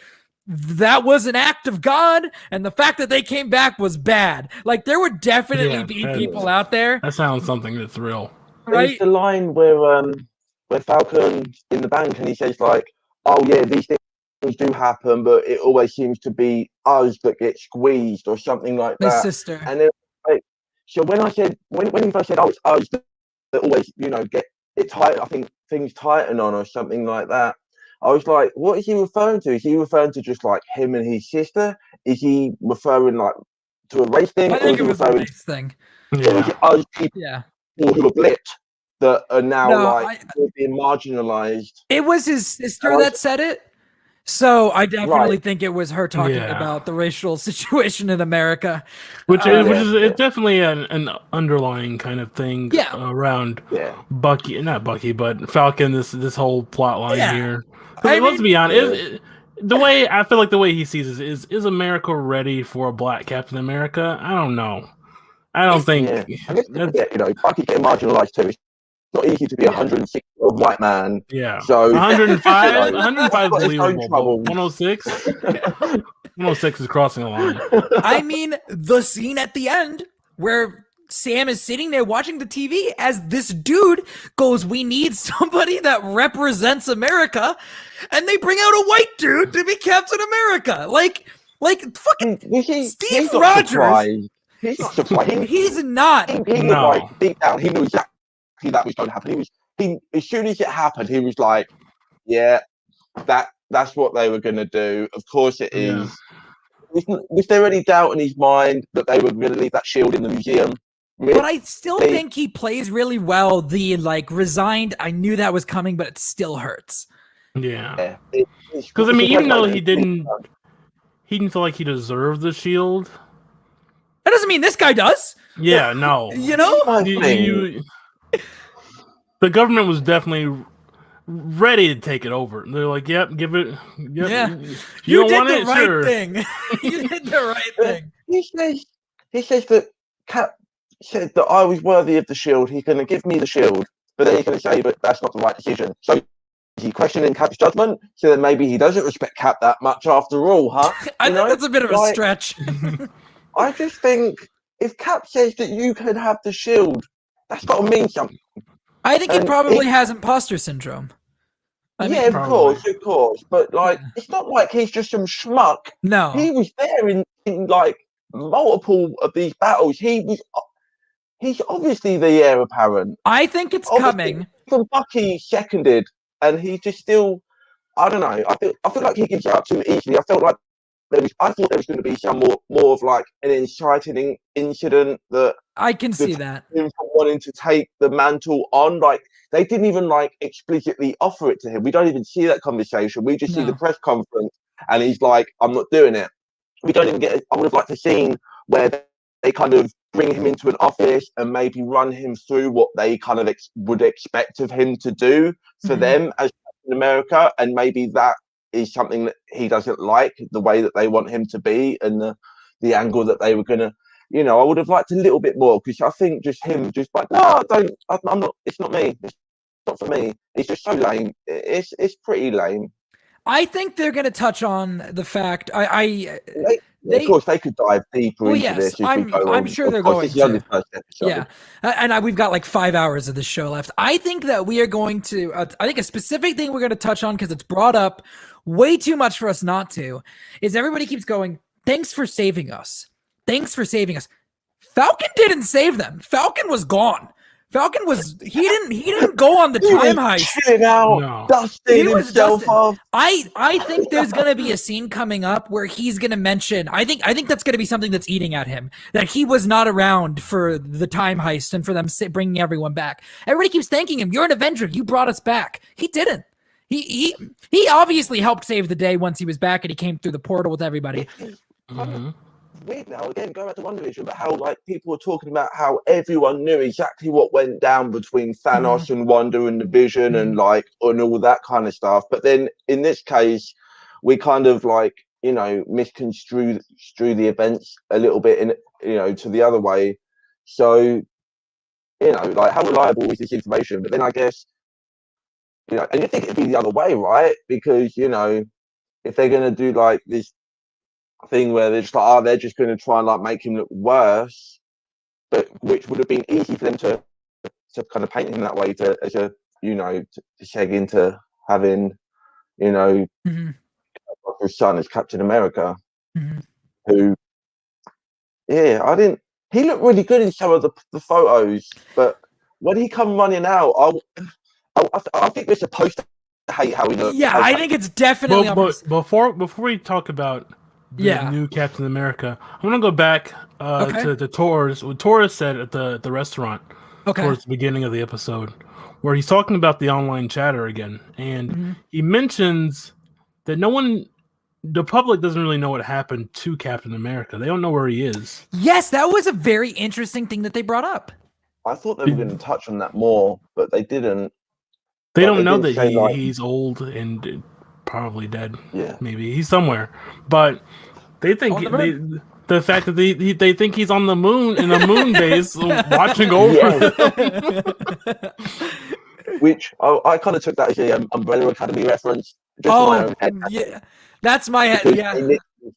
that was an act of God, and the fact that they came back was bad. Like, there would definitely be people out there. That sounds something that's real. Right? There's the line where Falcon's in the bank and he says like, oh yeah, these things do happen, but it always seems to be us that get squeezed or something like that. My sister. And then, so when he first said, oh, it's us that always, get it tight, I think things tighten on or something like that. I was like, what is he referring to? Is he referring to just like him and his sister? Is he referring like to a race thing? I think it was a race thing. Us people who are blipped that are now being marginalized. It was his sister that said it. So I definitely think it was her talking about the racial situation in America, which is definitely an underlying kind of thing around Bucky, not Bucky, but Falcon. This whole plot line here. Let's be honest, the way I feel like the way he sees it is America ready for a black Captain America? I don't know. I don't think. Bucky getting marginalized too. It's not easy to be 106-year-old white man. Yeah. So 105, 105 is got his own believable, but troubles. 106, 106 is crossing the line. I mean, the scene at the end where Sam is sitting there watching the TV as this dude goes, "We need somebody that represents America," and they bring out a white dude to be Captain America. Like fucking Steve Rogers. He's not surprised. He's not. He was like, deep down, he knew exactly that was going to happen. He as soon as it happened, he was like, "Yeah, that's what they were going to do. Of course it is." Was there any doubt in his mind that they were going to leave that shield in the museum? Really? But I still think he plays really well. The resigned. I knew that was coming, but it still hurts. Yeah, because I mean, even though he didn't feel like he deserved the shield. That doesn't mean this guy does. Yeah, no. The government was definitely ready to take it over. They're like, "Yep, give it." Yep. Yeah, you did don't want the it, right sure. thing. You did the right thing. He says that Cap said that I was worthy of the shield. He's going to give me the shield, but then he's going to say, "But that's not the right decision." So is he questioning Cap's judgment? So then maybe he doesn't respect Cap that much after all, huh? I think that's a bit of a stretch. I just think if Cap says that you can have the shield, that's got to mean something. I think he probably has imposter syndrome. Of course. But it's not like he's just some schmuck. No. He was there in multiple of these battles. He's obviously the heir apparent. I think it's coming. From Bucky seconded, and he just still, I don't know. I feel like he gives it up too easily. I thought there was going to be some more of like an inciting incident that I can see that him from wanting to take the mantle on. Like they didn't even explicitly offer it to him. We don't even see that conversation. We just see the press conference, and he's like, "I'm not doing it." We don't even get. I would have liked a scene where they kind of bring him into an office and maybe run him through what they kind of would expect of him to do for them as Captain America, and maybe that is something that he doesn't like, the way that they want him to be and the angle that they were gonna, I would have liked a little bit more, because I think just him just like, no, I'm not, it's not me, it's not for me. It's just so lame. It's pretty lame. I think they're going to touch on the fact of course, they could dive deeper into this. I'm sure they're going to. Yeah, and we've got 5 hours of the show left. I think that we are going to. I think a specific thing we're going to touch on, because it's brought up way too much for us not to, is everybody keeps going, "Thanks for saving us. Thanks for saving us." Falcon didn't save them. Falcon was gone. Falcon was he didn't go on the time heist. Dusting himself off. I think there's gonna be a scene coming up where he's gonna mention. I think that's gonna be something that's eating at him, that he was not around for the time heist and for them bringing everyone back. Everybody keeps thanking him. "You're an Avenger. You brought us back." He didn't. He obviously helped save the day once he was back and he came through the portal with everybody. Weird now, again, going back to WandaVision, but how people were talking about how everyone knew exactly what went down between Thanos and Wanda and the Vision and all that kind of stuff. But then in this case, we kind of misconstrue the events a little bit to the other way. So how reliable is this information? But then I guess and you think it'd be the other way, right? Because if they're gonna do this thing where they're just they're just going to try and make him look worse, but which would have been easy for them to kind of paint him that way to seg into having his son as Captain America, who he looked really good in some of the photos, but when he come running out, I think we're supposed to hate how he looks. Yeah, I think it's definitely. But before we talk about the new Captain America, I want to go back to Torres. What Torres said at the restaurant towards the beginning of the episode, where he's talking about the online chatter again, and he mentions that the public doesn't really know what happened to Captain America. They don't know where he is. Yes, that was a very interesting thing that they brought up. I thought they were going to touch on that more, but they didn't. They don't know that he's old and probably dead. Yeah, maybe he's somewhere, but they think the fact that they think he's on the moon in a moon base watching over them. Which I kind of took that as the Umbrella Academy reference. Just my own head. Yeah, that's my head. Yeah,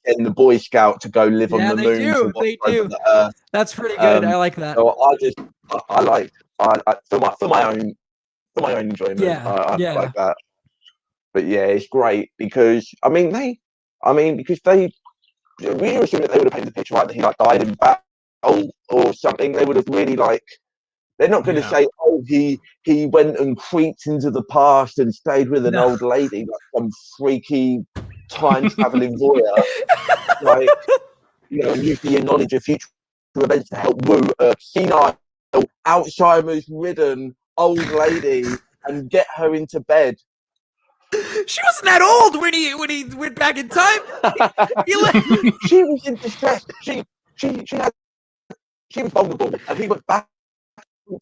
in the Boy Scout to go live on the moon. They do. The Earth. That's pretty good. I like that. So for my own enjoyment. I like that. But yeah, it's great because we were assuming that they would have painted the picture right that he like died in battle or something. They would have really they're not going to say, oh, he went and creeped into the past and stayed with an old lady, like some freaky time traveling voyeur, and use the knowledge of future events to help woo a senile, Alzheimer's ridden old lady and get her into bed. She wasn't that old when he went back in time. She was in distress. She was vulnerable, and he went back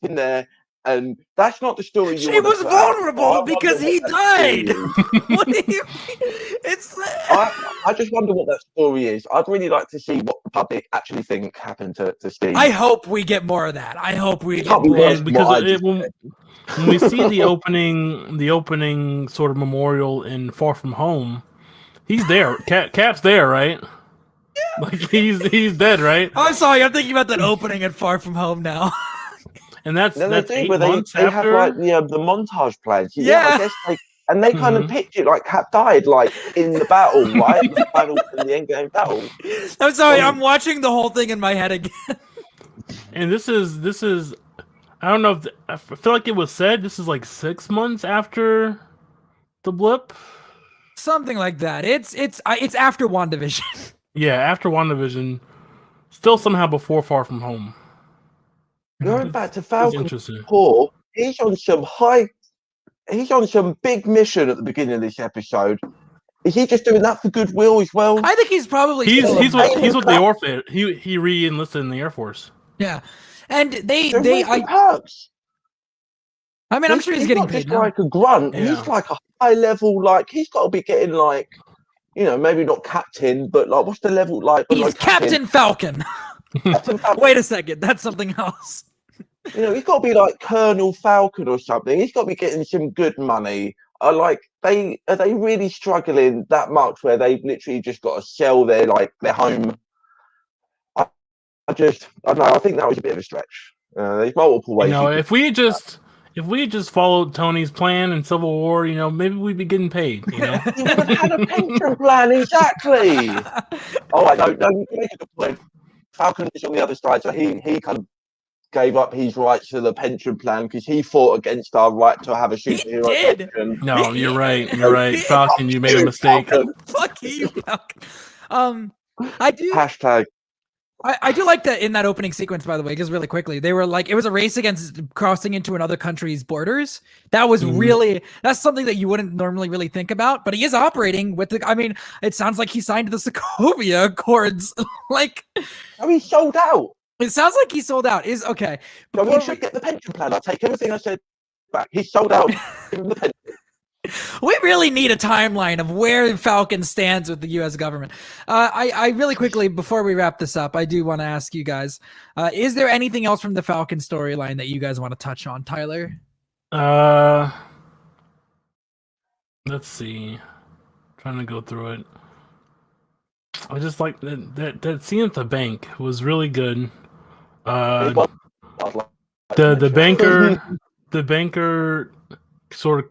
in there, and that's not the story. She was vulnerable because he died. What do you mean? I just wonder what that story is. I'd really like to see what the public actually think happened to Steve. I hope we get more of that. I hope we get more because when we see the opening sort of memorial in Far From Home, he's there. Cap's there, right? Yeah. Like he's dead, right? I'm sorry, I'm thinking about that opening at Far From Home now. And that's 8 months they after. Have the montage plans. I guess they kind of picked it like Cap died in the battle, right? The battle in the endgame battle. I'm sorry, I'm watching the whole thing in my head again. And this is I don't know if I feel like it was said this is like 6 months after the blip. Something like that. It's after WandaVision. Yeah, after WandaVision. Still somehow before Far From Home. Going back to Falcon, he's on some big mission at the beginning of this episode. Is he just doing that for goodwill as well? I think he's probably he's with the Air Force. He re-enlisted in the Air Force. Yeah, and perks. I mean, I'm sure he's getting paid now. Like a grunt. Yeah. He's like a high level. He's got to be getting maybe not captain, but what's the level like? He's Captain Falcon. Wait a second, that's something else. He's got to be like Colonel Falcon or something. He's got to be getting some good money. Are they really struggling that much where they've literally just got to sell their home? I don't know. I think that was a bit of a stretch. There's multiple ways. If we just followed Tony's plan in Civil War, maybe we'd be getting paid. He would have had a pension plan, exactly. Oh, I don't know. You make a good point. Falcon is on the other side, so he kind of gave up his rights to the pension plan because he fought against our right to have a superhero pension. No, you're right. You're right. Falcon, you made a mistake. Fuck you, Falcon. I do. Hashtag. I do like that in that opening sequence, by the way, because really quickly, they were it was a race against crossing into another country's borders. That was that's something that you wouldn't normally really think about, but he is operating with it sounds like he signed the Sokovia Accords. He sold out. It sounds like he sold out. Is okay. No, he should get the pension plan. I'll take everything I said back. He sold out. Give him the pension. We really need a timeline of where Falcon stands with the U.S. government. I really quickly, before we wrap this up, I do want to ask you guys, is there anything else from the Falcon storyline that you guys want to touch on? Tyler? Let's see. Trying to go through it. I just like that scene at the bank was really good. The banker sort of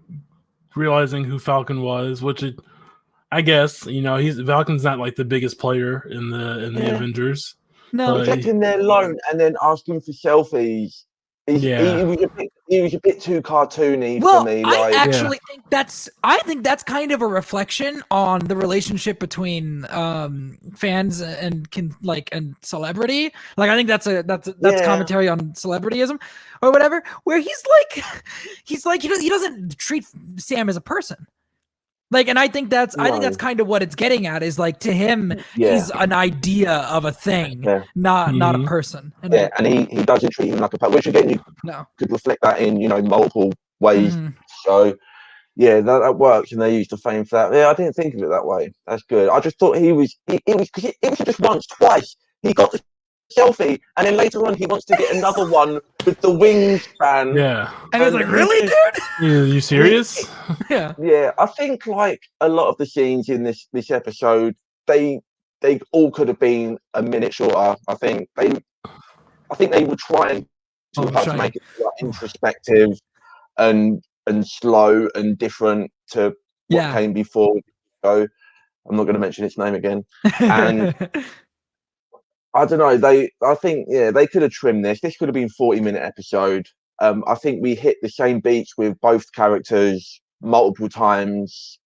realizing who Falcon was, which I guess Falcon's not like the biggest player in the Avengers. No, protecting their loan and then asking for selfies. He was a bit too cartoony for me. I think that's kind of a reflection on the relationship between fans and and celebrity. I think that's commentary on celebrityism or whatever. Where he's like he doesn't treat Sam as a person. And I think that's kind of what it's getting at is to him, he's an idea of a thing, not a person. And and he doesn't treat him like a person, which again, you could reflect that in, multiple ways. So yeah, that works, and they used the fame for that. Yeah, I didn't think of it that way. That's good. I just thought it was just once, twice. He got the selfie, and then later on he wants to get another one with the Wingspan. Yeah, and it's like, really, dude? Are you serious? Yeah. I think like a lot of the scenes in this episode, they all could have been a minute shorter. I think they were trying to make it like, introspective and slow and different to what came before. So I'm not going to mention its name again. And I don't know. I think they could have trimmed this. This could have been 40-minute episode. I think we hit the same beats with both characters multiple times,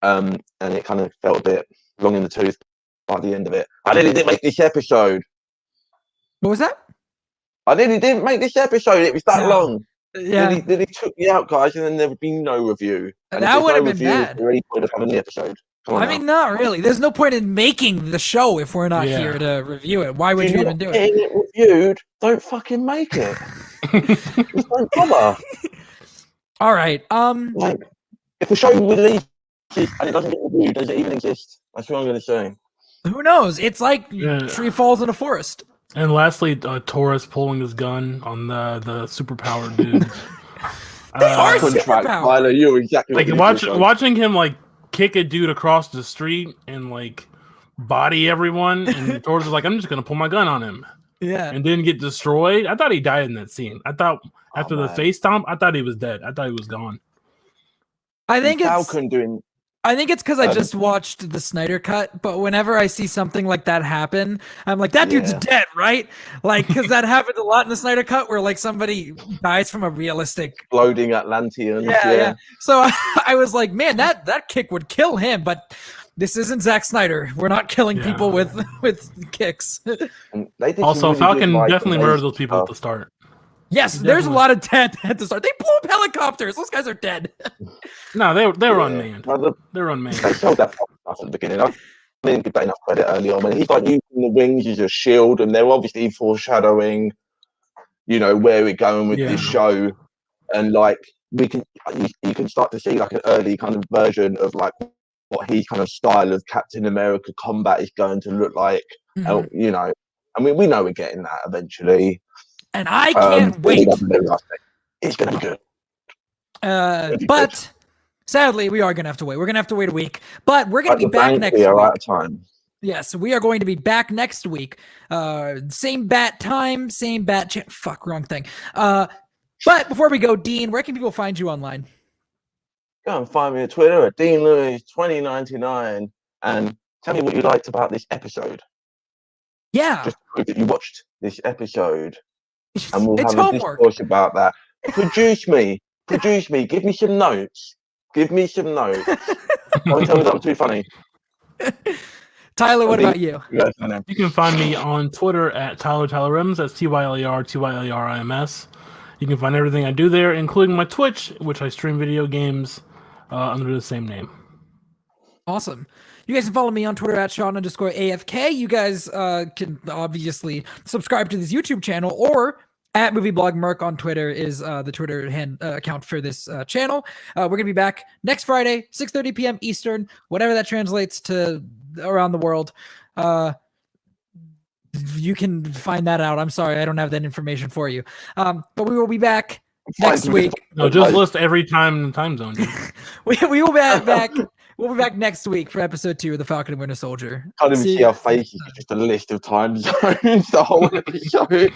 and it kind of felt a bit long in the tooth by the end of it. I nearly didn't make this episode. What was that? I nearly didn't make this episode. It was that long. Yeah. Then he took me out, guys, and then there would be no review. And that would have been bad. There any point of having the episode? I mean, not really. There's no point in making the show if we're not here to review it. Why would you even do it? Getting it reviewed, don't fucking make it. Just don't bother. All right. Like, if the show releases and it doesn't get reviewed, does it even exist? That's what I'm going to say. Who knows? It's like tree falls in a forest. And lastly, Taurus pulling his gun on the superpowered dude. They are superpowered. Tyler, you're exactly like watching him like kick a dude across the street and like body everyone, and Taurus was like, "I'm just gonna pull my gun on him." Yeah, and didn't get destroyed. I thought he died in that scene. I thought after the face stomp, I thought he was dead. I thought he was gone. I think it's Falcon doing. I think it's because I just watched the Snyder cut, but whenever I see something like that happen, I'm like, that dude's dead, right? Like, because that happened a lot in the Snyder cut where, like, somebody dies from a realistic... Exploding Atlantean. Yeah. So I was like, man, that kick would kill him, but this isn't Zack Snyder. We're not killing people with kicks. Also, Falcon definitely murdered those people at the start. Yes, there's a lot of dead at the start. They blew up helicopters. Those guys are dead. No, they were unmanned. They're unmanned. They showed that stuff at the beginning. I didn't give that enough credit early on. When he's like using the wings as a shield, and they're obviously foreshadowing, where we're going with this show, and like you can start to see like an early kind of version of like what his kind of style of Captain America combat is going to look like. Mm-hmm. I mean, we know we're getting that eventually. And I can't wait. It's going to be good. But sadly, we are going to have to wait. We're going to have to wait a week. But we're going to be back next week. We are out of time. Yes, we are going to be back next week. Same bat time, same bat channel. Fuck, wrong thing. But before we go, Dean, where can people find you online? Go and find me on Twitter at DeanLewis2099 and tell me what you liked about this episode. Yeah. Just prove that you watched this episode. And we'll have homework. A discourse about that. Produce me. Give me some notes. Don't tell me that I'm too funny. Tyler, what about you? You can find me on Twitter at TylerRims. That's TYLER You can find everything I do there, including my Twitch, which I stream video games under the same name. Awesome. You guys can follow me on Twitter at Sean_AFK. You guys can obviously subscribe to this YouTube channel, or at Movieblog Merc on Twitter is the Twitter account for this channel. We're going to be back next Friday, 6:30 p.m. Eastern, whatever that translates to around the world. You can find that out. I'm sorry, I don't have that information for you. But we will be back next week. No, just list every time zone. we will be back. We'll be back next week for episode 2 of The Falcon and Winter Soldier. Can't even see our faces. Just a list of time zones the whole episode.